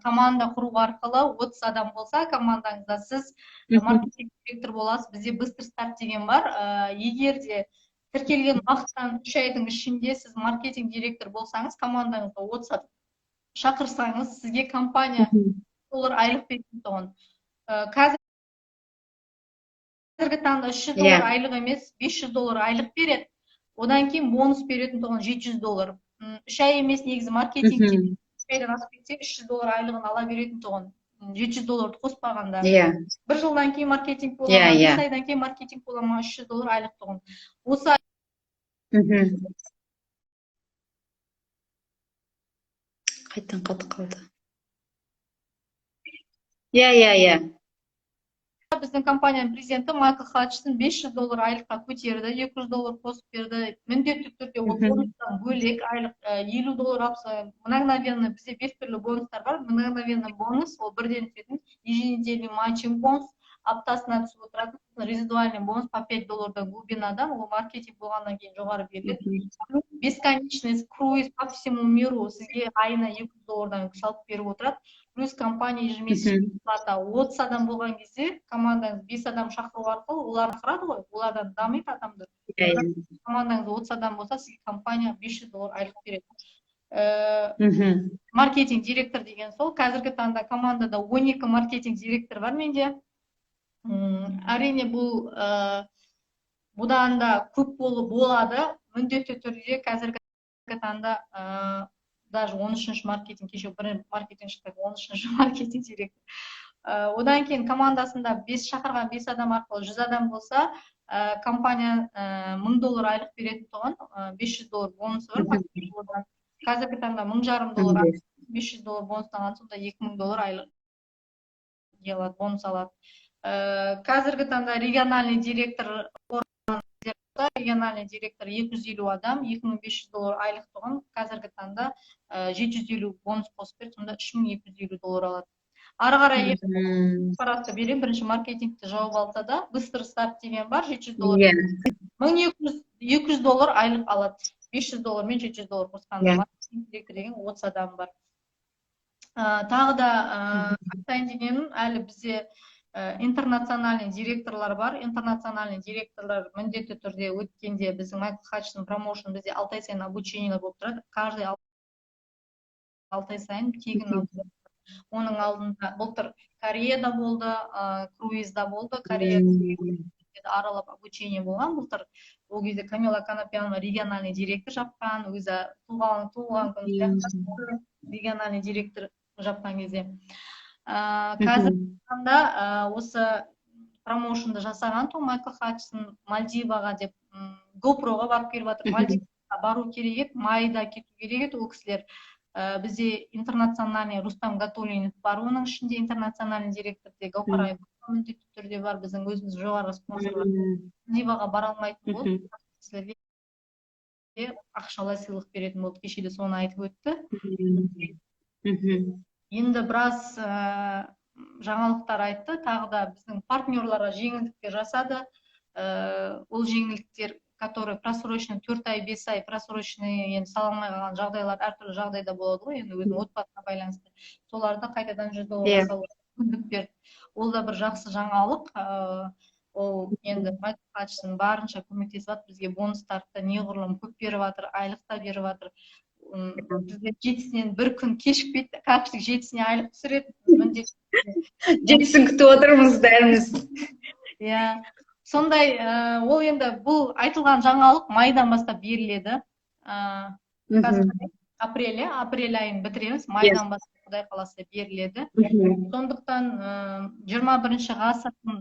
команда құру арқылы 30 адам болса командаңызда сіз маркетинг директор боласыз. Бізде быстр старт деген бар. Егер де тіркелген уақыттан 3 айдың ішінде сіз маркетинг директор болсаңыз, командаңызға 30 адам шақырсаңыз, сізге компания $300 айлық беретін тұғын. Қазіргі таңда $300 айлық емес, $500 айлық береді. Одан кейін бонус беретін тұғын $700. 3 ай емес, негізі маркетинг 3 айдан асып кетсе $300 айлығын ала беретін тұғын. $700 қоспағанда. Бір жылдан кейін маркетинг болама, 3 айдан кейін маркетинг болама, $300 айлық тұғын. Осы қайттан қатып қалды. Иә. Біздің компанияның президенті Майкл Хатчсон $500 айлыққа көтерді, $200 қосып берді. Міндетті түрде ол бонустан бөлек айлық $50 алса, мгновенно бізде 5 түрлі бонустар бар. Мгновенно бонус, ол бірден түсетін, еженедельный матчинг бонус, аптасына түсіп отыратын, резидуальный бонус по $5 глубинадан, ол маркетинг болғаннан кейін жоғары беріледі. Бесконечный круиз по всему миру сізге айына $200 салып беріп отырады. Плюс компания ежемесячный плата 30 адам болған кезде командаңыз 5 адам шақыру арқылы олар құрады ғой, олардан дамиды адамдар. Командаңыз 30 адам болса, сізге компания $500 айлық береді. Маркетинг директор деген сол. Қазіргі таңда командада 12 маркетинг директор бар менде. Әрине бұдан да көп болады. Міндетті түрде қазіргі таңда даже 13-ші маркетинг, кеше бір маркетинг шықты, 13-ші маркетинг директор. Одан кейін командасында шақырған 5 адам арқылы 100 адам болса, компания $1000 айлық беретін тұғын, $500 бонусы бар. Қазіргі таңда $1500 $500 бонустан сонда $2000 айлық бонус алады. Қазіргі таңда региональный директор 250 адам, $2500 айлық тұғын, қазіргі таңда 750 бонус қосып берді, сонда $3250 алады. Ары қарай ақпаратты берем, бірінші маркетингті жауып алса да, быстр старт деген бар, $700. $1200 айлық алады, $500 мен $700 қосқанда. Маркетинг директор деген 30 адам бар. Тағы да айтайын дегенім, әлі бізде интернациональный директорлар бар. Интернациональный директорлар міндетті түрде өткенде біздің Майкл Хатчсон промоушн бізде 6 ай сайын обучениелер болып тұрады. Каждый 6 ай сайын тегін. Оның алдында былтыр Кореяда болды, круизда болды, Кореяда аралап обучение болған. Былтыр ол кезде Камила Канапьянова региональный директор жапқан, өзі туылған күн региональный директор жапқан кезде. Қазіргі таңда осы промоушнды жасаған тұғын Майкл Хатчсон Мальдиваға деп GoProға барып келіп жатыр. Мальдиваға бару керек еді, майда кету керек еді ол кісілер. Бізде интернациональный Рустам Гатуллинов бар, оның ішінде интернациональный директор де Гаухар міндетті түрде бар, біздің өзіміз жоғарғы спонсорлар. Диваға бара алмайтын болды, сіздерге ақшалай сыйлық беретін болды, кеше де соны айтып өтті. Енді біраз жаңалықтар айтты, тағы да біздің партнерларға жеңілдіктер жасады. Ол жеңілдіктер, которые просроченный 4 ай, 5 ай просроченный енді сала алмай қалған жағдайлар әртүрлі жағдайда болады ғой, енді өзінің отбасына байланысты. Соларды қайтадан $100 салуға мүмкіндік берді. Ол да бір жақсы жаңалық. Ол енді мәдениет барынша көмектесіп жатыр, бізге бонустарды неғұрлым көп беріп жатыр, айлықта беріп жатыр. Бізде 7-сінен бір күн кешікпейді, кәпшілік 7-сіне айлық түсіреді. 7-сін күтіп отырмыз бәріміз. Сондай, ол енді бұл айтылған жаңалық майдан бастап беріледі. Апрель айын бітіреміз, майдан бастап Құдай қаласа беріледі. Сондықтан 21 ғасырдың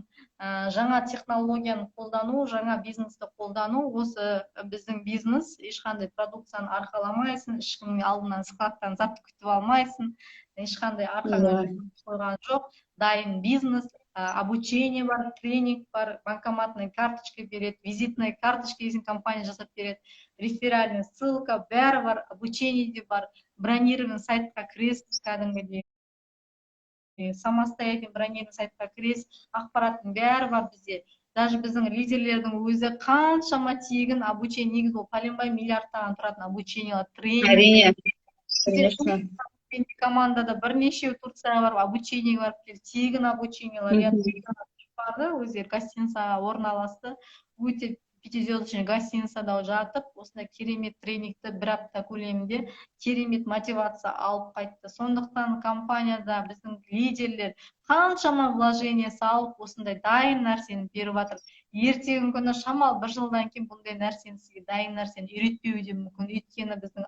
жаңа технологияны қолдану, жаңа бизнесті қолдану, осы біздің бизнес ешқандай продукцияны арқаламайсың, ешкімнің алдынан складтан затты күтіп алмайсың, ешқандай арқаңа қойған жоқ, дайын бизнес, обучение бар, тренинг бар, банкоматный карточка береді, визитная карточка есін компания жасап береді, реферальная ссылка, бәрі бар, обучение де бар, бронированный сайтқа кіресіз кәдімгідей, самостоятельный бронированный сайтқа кіресіз, ақпараттың бәрі бар бізде. Даже біздің лидерлердің өзі қаншама тегін обучение, негізі ол пәленбай миллиардтаған тұратын обучениялар, тренинг. Командада бірнешеу Турцияға барып, обучениеге барып келді, тегін обучениялар, өздері гостиницаға орналасты, өте 5-звездочный гостиницада жатып, осындай керемет тренингті бір апта көлемінде керемет мотивация алып қайтты. Сондықтан компанияда біздің лидерлер қаншама вложение салып, осындай дайын нәрсені беріп жатыр. Ертеңгі күні шамал бір жылдан кейін бұндай нәрсені сізге дайын нәрсені үйретпеуі де мүмкін, өйткені біздің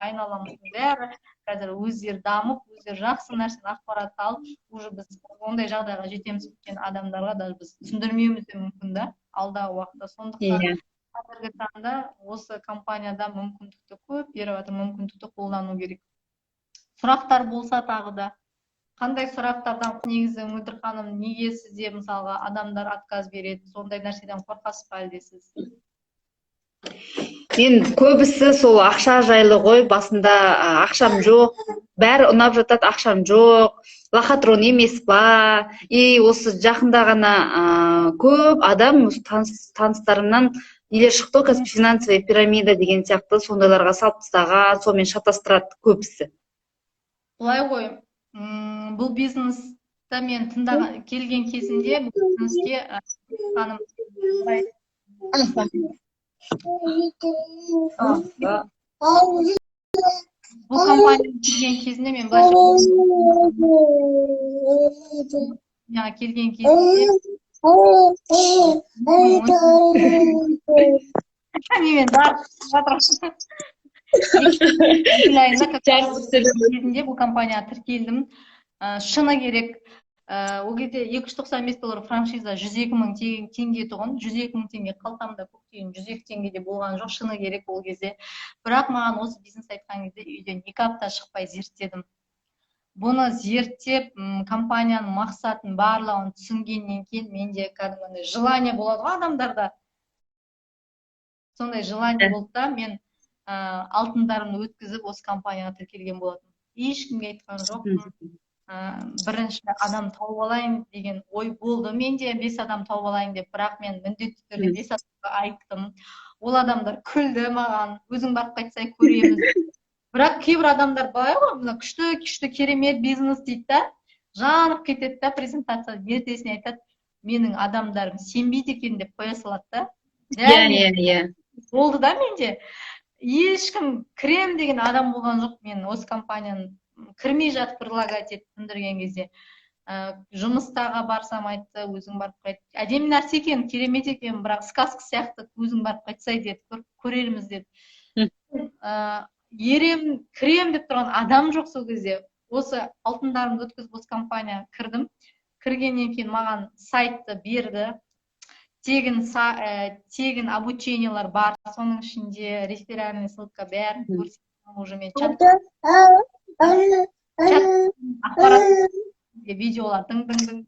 айналамыздың бәрі қазір өздері дамып, өздері жақсы нәрсені ақпарат алып, уже біз ондай жағдайға жетеміз кеткен адамдарға даже біз түсіндірмеуіміз де мүмкін да алдағы уақытта. Сондықтан қазіргі таңда осы компанияда мүмкіндікті көп беріп жатыр, мүмкіндікті қолдану керек. Сұрақтар болса тағы да, қандай сұрақтардан негізі Мөлдір ханым, неге сізде мысалға адамдар отказ береді, сондай нәрседен қорқасыз ба әлде сіз? Мен көбісі сол ақша жайлы ғой, басында ақшам жоқ, бәрі ұнап жатады, ақшам жоқ, лохотрон емес па, осы жақында ғана көп адам таныстарымнан нелер шықты, қазір финансовая пирамида деген сияқты сондайларға салып тастаған, сонымен шатастырады көбісі. Бұлай ғой, бұл бизнесті мен тыңдаған келген кезінде бұл бизнеске ханым бұл компанияға келген кезінде мен былайша келген кезінде бұл компанияға тіркелдім. Шыны керек, ол кезде $295 франшиза 102.000 теңге тұғын, 102.000 теңге қалтамда көктеген 102 теңгеде болған жоқ, шыны керек ол кезде. Бірақ маған осы бизнес айтқан кезде үйден 2 апта шықпай зерттедім. Бұны зерттеп, компанияның мақсатын барлығын түсінгеннен кейін менде кәдімгідей желание болады ғой адамдарда. Сондай желание болды да, мен алтындарымды өткізіп осы компанияға тіркелген болатын. Ешкімге айтқан жоқпын. Бірінші адам тауып алайын деген ой болды. Менде 5 адам тауып алайын деп, бірақ мен міндетті түрде 5 адамға айттым. Ол адамдар күлді маған, өзің барып қайтсай көреміз. Бірақ кейбір адамдар былай ғой, мына күшті керемет бизнес дейді да, жанып кетеді да, презентация ертесіне айтады, менің адамдарым сенбейді екен деп қоя салады да. Болды да менде. Ешкім крем деген адам болған жоқ, мен осы компанияны кірмей жатып предлагать етіп түсіндірген кезде. Жұмыстаға барсам айтты, өзің барып қайт. Әдемі нәрсе екен, керемет екен, бірақ сказка сияқты өзің барып қайтсай деді, көрерміз деді. Крем деп тұрған адам жоқ сол кезде. Осы алтындарымды өткізіп осы компанияға кірдім. Кіргеннен кейін маған сайтты берді. Тегін обучениялар бар, соның ішінде реферальный ссылка бәрін көрсетіп, уже мен видеолар дың дың дың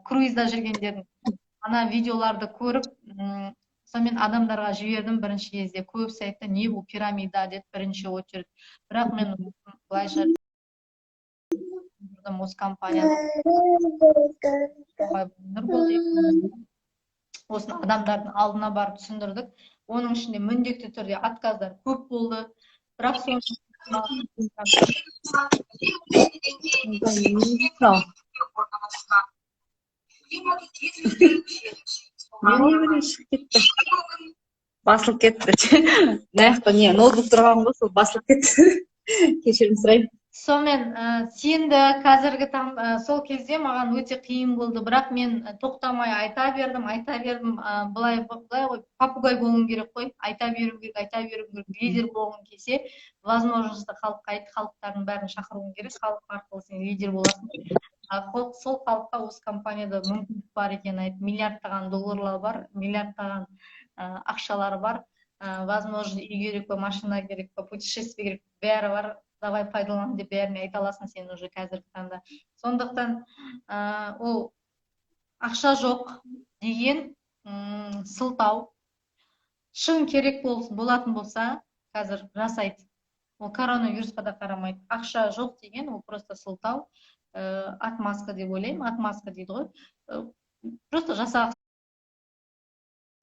круизда жүргендердің ана видеоларды көріп сонымен адамдарға жібердім бірінші кезде. Көбісі айтты, не бұл пирамида деді бірінші очередь. Бірақ мен былайша жүрдім осы компанияда. Осыны адамдардың алдына барып түсіндірдік. Оның ішінде міндетті түрде отказдар көп болды. Бірақ басылып кетті. Мына не ноутбук тұрған ғой, сол басылып кетті. Кешірім сұраймын. сонымен сенді қазіргі сол кезде маған өте қиын болды. Бірақ мен тоқтамай айта бердім. Былай ғой, попугай болуым керек қой. Айта беру керек. Лидер болғың келсе, возможностьті халыққа айт, халықтардың бәрін шақыруың керек. Халық арқылы сен лидер боласың. Сол халыққа осы компанияда мүмкіндік бар екенін айт. Миллиардтаған долларлар бар, миллиардтаған ақшалары бар. Возможно, үй керек па, машина керек па, путешествие керек, бәрі бар. Давай пайдалан деп бәріне айта аласың сен уже қазіргі таңда. Сондықтан ол ақша жоқ деген сылтау. Шын керек болатын болса, қазір жасайды. Ол коронавирусқа да қарамайды. Ақша жоқ деген ол просто сылтау. Отмазка деп ойлаймын. Отмазка дейді ғой. Просто жасағысы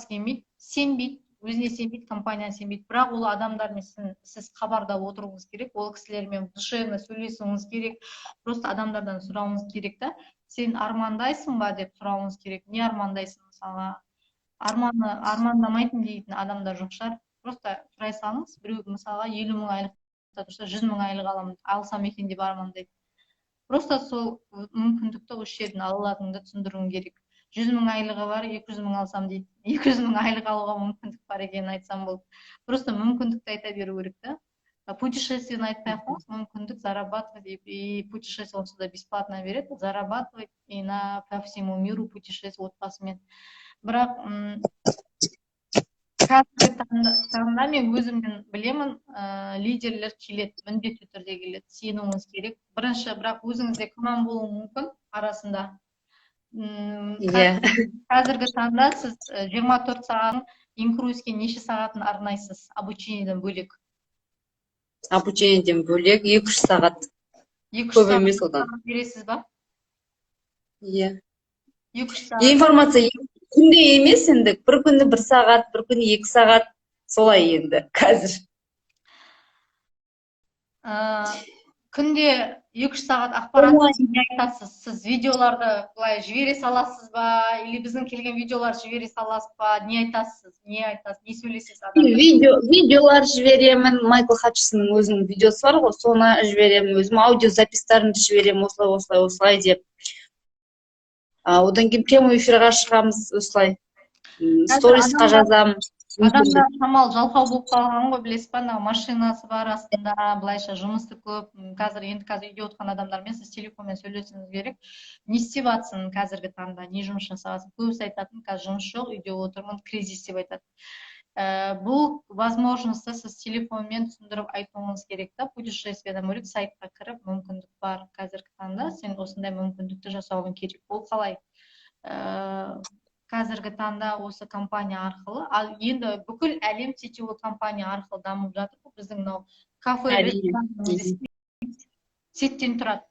келмейді, сенбейді. Өзіне сенбейді, компанияны сенбейді. Бірақ ол адамдармен сіз хабарда отыруыңыз керек. Ол кісілермен душевно сөйлесуіңіз керек. Просто адамдардан сұрауыңыз керек та. Сен армандайсың ба деп сұрауыңыз керек. Не армандайсың мысалға? Армандамайтын дейтін адамдар жоқ шығар. Просто сұрай салыңыз. Біреу мысалға 50 мың айлық тұрса, 100 мың айлық алсам екен деп армандайды. Просто сол мүмкіндікті осы жерден алатыныңды түсіндіруің керек. 100 мың айлығы бар, 200 мың алсам дейді. 200 мың айлық алуға мүмкіндік бар екенін айтсам болды. Просто мүмкіндікті айта беру керек та. Путешествиені айтпай ақ қойыңыз, мүмкіндік зарабатывать, и путешествие он сюда бесплатно береді, зарабатывать и по всему миру путешествовать отбасымен. Бірақ қазіргі таңда мен өзімнен білемін, лидерлер келеді, міндетті түрде келеді, сенуіңіз керек. Бірінші, бірақ өзіңізде күмән болуы мүмкін арасында. Қазіргі таңда сіз 24 сағатын инкрузге неше сағатын арнайсыз обучениеден бөлек? Обучениеден бөлек 2-3 сағат. Көп емес одан. Бересіз ба? Иә. 2-3 сағат. Информация күнде емес енді. Бір күні 1 сағат, бір күні 2 сағат. Солай енді қазір. Күнде 2-3 сағат ақпаратты не айтасыз? Сіз видеоларды былай жібере саласыз ба? Или біздің келген видеолар жібере саласыз ба? Не айтасыз? Не сөйлесесіз адамдар? Видеолар жіберемін. Майкл Хатчисонның өзінің видеосы бар ғой, соны жіберемін. Өзім аудиозапистарымды жіберемін, осылай деп. Одан кейін прямой эфирға шығамыз, осылай. Сторисқа жазамын. Адамдар шамал жалқау болып қалған ғой, білесіз ба, машинасы бар астында, былайша жұмысы көп. Қазір үйде отырған адамдармен сіз телефонмен сөйлесуіңіз керек. Не істеп жатсың қазіргі таңда, не жұмыс жасап жатсың? Көбісі айтатын, қазір жұмыс жоқ, үйде отырмын, кризис деп айтады. Бұл возможностьті сіз телефонмен түсіндіріп айтуыңыз керек та. Путешествиеден бөлек сайтқа кіріп, мүмкіндік бар қазіргі таңда, сен осындай мүмкіндікті жасауың керек. Ол қалай? Қазіргі таңда осы компания арқылы, ал енді бүкіл әлем сетевой компания арқылы дамып жатыр. Біздің кафе сеттен тұрады.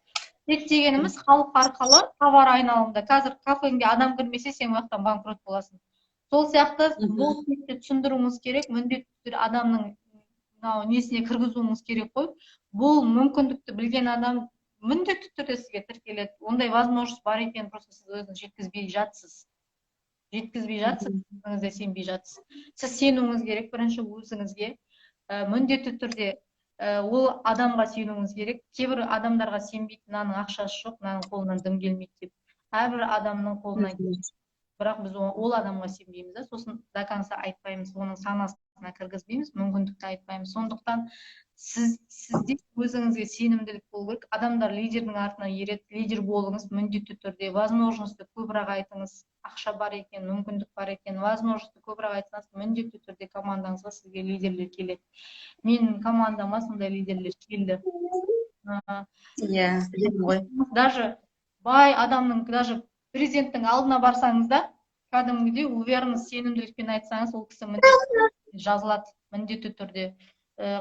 Сет дегеніміз халық арқылы товар айналымда. Қазір кафеңде адам кірмесе, сен уақыттан банкрот боласың. Сол сияқты бұл сетте түсіндіруіңіз керек, міндетті түрде адамның несіне кіргізуіңіз керек қой. Бұл мүмкіндікті білген адам міндетті түрде сізге тіркеледі. Ондай возможность бар екенін просто сіз өзіңіз жеткізбей жатсыз, өзіңізде сенбей жатсыз. Сіз сенуіңіз керек бірінші өзіңізге, міндетті түрде ол адамға сенуіңіз керек. Кейбір адамдарға сенбейді, мынаның ақшасы жоқ, мынаның қолынан дым келмейді деп. Әрбір адамның қолынан келеді. Бірақ біз ол адамға сенбейміз, сосын до конца айтпаймыз, оның санасына кіргізбейміз, мүмкіндікті айтпаймыз. Сондықтан сізде өзіңізге сенімділік болу керек. Адамдар лидердің артына ереді, лидер болыңыз, міндетті түрде. Возможностьті көбірек айтыңыз, ақша бар екен, мүмкіндік бар екен, возможностьті көбірек айтыңыз, міндетті түрде командаңызға сізге лидерлер келеді. Менің командама сондай лидерлер келді. Иә, білемін ғой. Даже бай адамның даже президенттің алдына барсаңыз да кәдімгідей уверенность сенімділікпен айтсаңыз ол кісі міндетті жазылады міндетті түрде.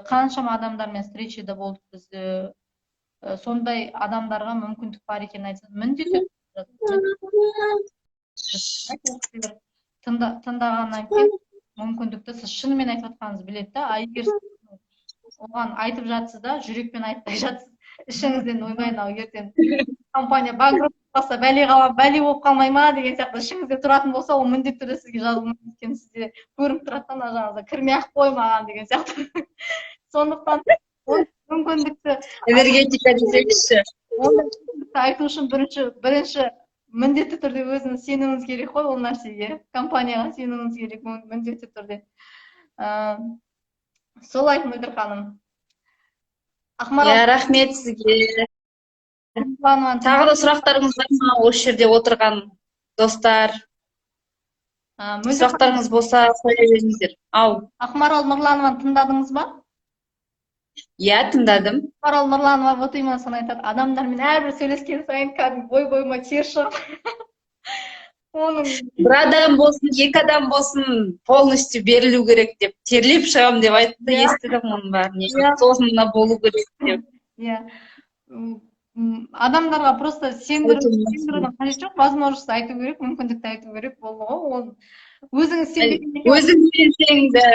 Қаншама адамдармен встречада болдық біз, сондай адамдарға мүмкіндік бар екенін айтсаңыз міндетті тыңдағаннан кейін мүмкіндікті сіз шынымен айтып жатқаныңызды біледі да. Егер оған айтып жатсыз да жүрекпен айтпай жатсыз, ішіңізден ойбай мынау ертең компания банкрот болса бәле болып қалмай ма деген сияқты ішіңізде тұратын болса, ол міндетті түрде сізге жазылмайды екен, сізде көрініп тұрады да, мына жағында кірмей ақ қой маған деген сияқты. Сондықтан мүмкіндікті энергетика десеңізші. айту үшін бірінші міндетті түрде өзіңіз сенуіңіз керек қой ол нәрсеге, компанияға сенуіңіз керек міндетті түрде. Солай Мөлдір ханым. Ақмарал, рахмет сізге. Тағы да сұрақтарыңыз бар ма осы жерде отырған достар? Сұрақтарыңыз болса қоя беріңіздер. Ақмарал Нұрланованы тыңдадыңыз ба? Иә, тыңдадым. Ақмарал Нұрланова вот именно соны айтады. Адамдармен әрбір сөйлескен сайын кәдімгі бойыма тер шығып. Бір адам болсын, екі адам болсын, полностью берілу керек деп, терлеп шығам деп айтты, естідім оның бәрін. Соғысында болу керек деп. Адамдарға просто сендірудің қажет жоқ, возможность айту керек, мүмкіндікті айту керек болды ғой. Өзіңіз сенсең да,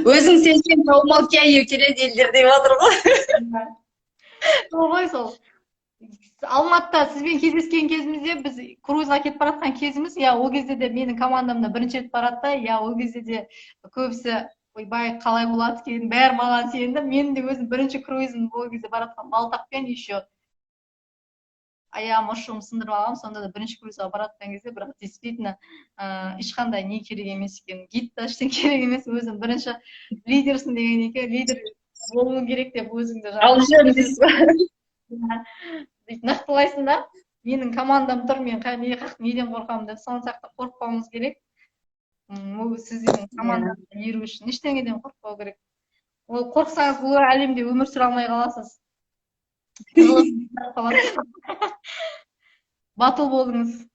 өзің сенсең таумалкия келеді елдер деп отыр ғой. Сол ғой сол. Алматыда сізбен кездескен кезімізде, біз круизға кетіп баратқан кезіміз, ол кезде де менің командамда бірінші рет барады да, ол кезде де көбісі ойбай қалай болады екен, бәрі маған сенді. Менің де өзім бірінші круизім ол кезде баратқан Балтақпен еще аяғым ұшуым сындырып алғам, сонда да бірінші круизға баратқан кезде, бірақ действительно ешқандай не керек емес екен, гид та ештеңе керек емес, өзім бірінші лидерсің деген екен, лидер болуың керек деп өзіңді нақтылайсың да, менің командам тұр, мен неден қорқамын деп, соны сияқты қорықпауымыз керек. Сіздің командаға еру үшін ештеңеден қорықпау керек. Ол қорықсаңыз бұл әлемде өмір сүре алмай қаласыз. Батыл болыңыз.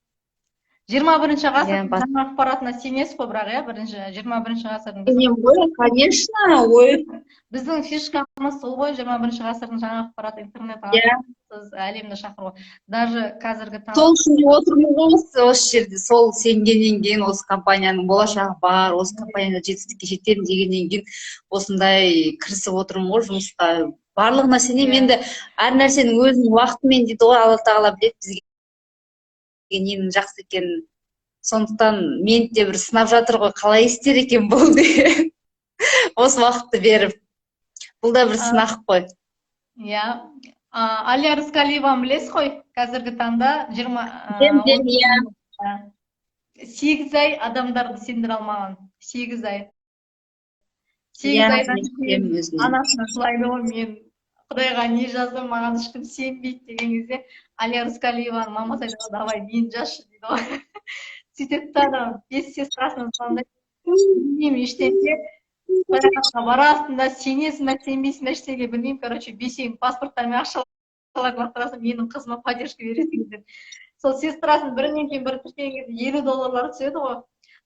21-ші ғасырдың жаңа ақпаратына сенесіз ғой, бірақ бірінші 21-ші ғасырдың. Конечно, Біздің фишкамыз сол ғой, 21-ші ғасырдың жаңа ақпарат, интернет әлемді шақыру. Даже қазіргі таңда. Сол үшін отырмын осы жерде, сол сенгеннен кейін осы компанияның болашағы бар, осы компанияда жетістікке жетемін дегеннен кейін осындай кірісіп отырмын ғой жұмысқа. Барлығына сенемін. Енді әр нәрсенің өзінің уақытымен дейді ғой, Алла тағала біледі бізге ненің жақсы екенін. Сондықтан мен де бір сынап жатыр ғой, қалай істер екен бұл деген. Осы уақытты беріп. Бұл да бір сынақ қой. Алия Рысқалиеваны білесіз ғой, қазіргі таңда 8 ай адамдарды сендіре алмаған. 8 ай. 8 айдан кейін анасына жылайды ғой, мен Құдайға не жаздым, маған ешкім сенбейді деген кезде, Алия Рысқалиеваның мамасы айтады, давай мен жазшы дейді ғой. Сөйтеді да 5 сестрасына звондайды, білмеймін ештеңе, барасың да, сенесің да, сенбейсің да, ештеңе білмеймін, короче, бесеуін паспорттармен ақшалап лақтырасың, менің қызыма поддержка бересің деп. Сол сестрасын бірінен кейін бірі тіркеген кезде $50 түседі ғой.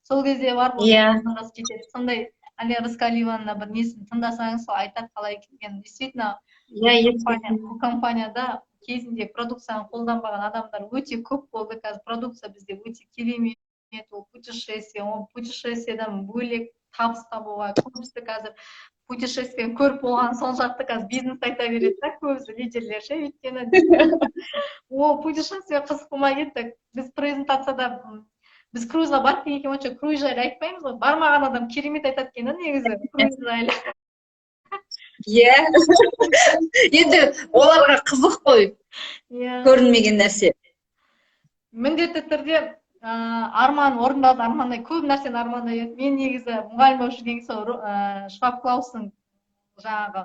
Сол кезде барып кетеді. Сондай Алия Рысқалиеваның бір несін тыңдасаңыз, сол айтады қалай келгенін. Действительно, бұл компанияда кезінде продукцияны қолданбаған адамдар өте көп болды. Қазір продукция бізде өте керемет, ол путешествие, ол путешествиядан бөлек табыс табуға көбісі қазір путешествиені көріп болған сол жақты қазір бизнес айта береді да, көбісі лидерлер ше, өйткені ол путешествие қызық болмай кетті. Біз презентацияда біз круизға барып келген екен, круиз жайлы айтпаймыз ғой, бармаған адам керемет айтады екен негізі круиз жайлы. Енді оларға қызық қой, көрінмеген нәрсе. Міндетті түрде арман орындалды, армандай көп нәрсені армандай еді. Мен негізі мұғалім болып жүрген сол Шваб Клаустың жаңағы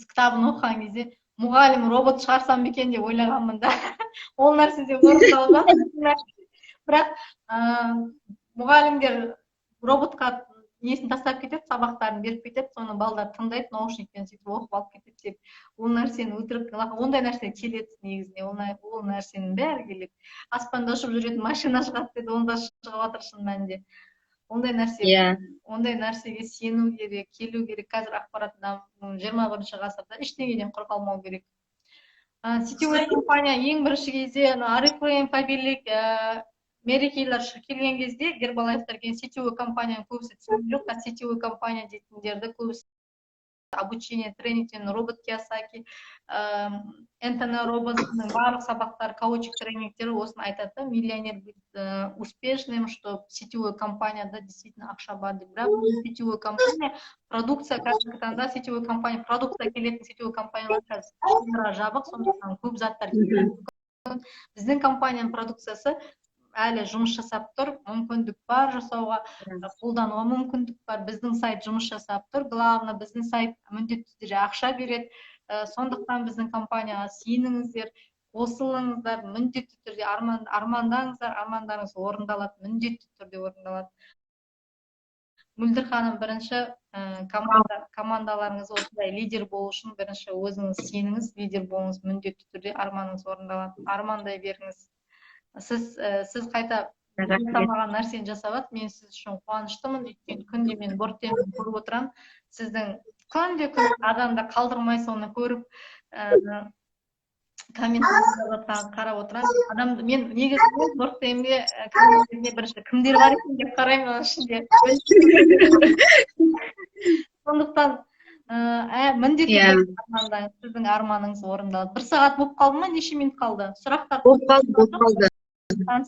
кітабын оқыған кезде мұғалім робот шығарсам екен деп ойлағанмын да. Ол нәрсе де орындалды. Бірақ мұғалімдер роботқа несін тастап кетеді, сабақтарын беріп кетеді, соны балдар тыңдайды, наушникпен сөйтіп оқып алып кетеді деп. Ол нәрсені өтірік, ондай нәрсе келеді негізіне, ол нәрсенің бәрі келеді. Аспанда ұшып жүретін машина шығады деді, онда шығып жатыр шын мәнінде. Ондай нәрсеге сену керек, келу керек. Қазір ақпарат 21 ғасырда ештеңеден құр қалмау керек. Сетевой компания ең бірінші кезде Oriflame, Побелик, мерекелер келген кезде Гербалайфтар келген сетевой компанияның көбісі түсінген жоқ. Сетевой компания дейтіндерді көбісі обучение, тренингтен робот Киясаки, НТН роботының барлық сабақтары, коучинг тренингтері осыны айтады. Миллионер будет успешным, что сетевой компанияда действительно ақша бар деп. Бірақ сетевой компания, продукция, қазіргі таңда сетевой компания, продукция келетін сетевой компаниялар қазір жабық, сондықтан көп заттар келеді. Біздің компанияның продукциясы әлі жұмыс жасап тұр, мүмкіндік бар жасауға, қолдануға мүмкіндік бар. Біздің сайт жұмыс жасап тұр. Главное, біздің сайт міндетті түрде ақша береді. Сондықтан біздің компанияға сеніңіздер, қосылыңыздар, міндетті түрде армандаңыздар, армандарыңыз орындалады, міндетті түрде орындалады. Мөлдір ханым, бірінші командаларыңыз осындай лидер болу үшін бірінші өзіңіз сеніңіз, лидер болыңыз, міндетті түрде арманыңыз орындалады. Армандай беріңіз. Сіз қайта жасамаған нәрсені жасап, мен сіз үшін қуаныштымын, өйткені күнде мен бортемін көріп отырамын. Сіздің күнде адамда қалдырмай соны көріп, комменттерді қарап отырамын. Мен негізі бортемге бірінші кімдер бар екен деп қараймын ішінде. Сондықтан міндетті армандаңыз, сіздің арманыңыз орындалады. 1 сағат болып қалды ма? Неше минут қалды? Сұрақтар болып қалды. Болды. 1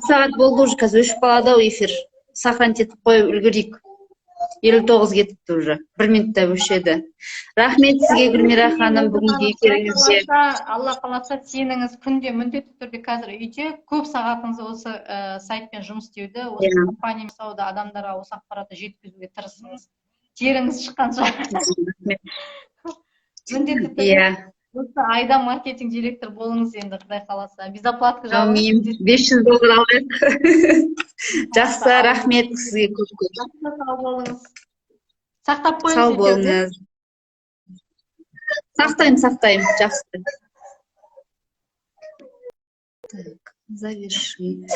сағат болды уже, қазір өшіп қалады эфир. Сохранить етіп қойып үлгерейік. 59 кетіпті уже. 1 минутта өшеді. Рахмет сізге, Гүлмира ханым, бүгінгі эфиріңізде. Алла қаласа сеніңіз күнде міндетті түрде қазір үйде көп сағатыңыз осы сайтпен жұмыс істеуді, осы компания жасауда адамдарға осы ақпаратты жеткізуге тырысыңыз. Теріңіз шыққанша. Міндетті түрде. Осы айда маркетинг директор болыңыз енді, Құдай қаласа. Безоплатка жауыңыз. 500 доллар алайық. Жақсы, рахмет сізге көп-көп. Сау болыңыз. Сақтап қойыңыз. Сау болыңыз. Сақтаймын. Жақсы. Так, завершить.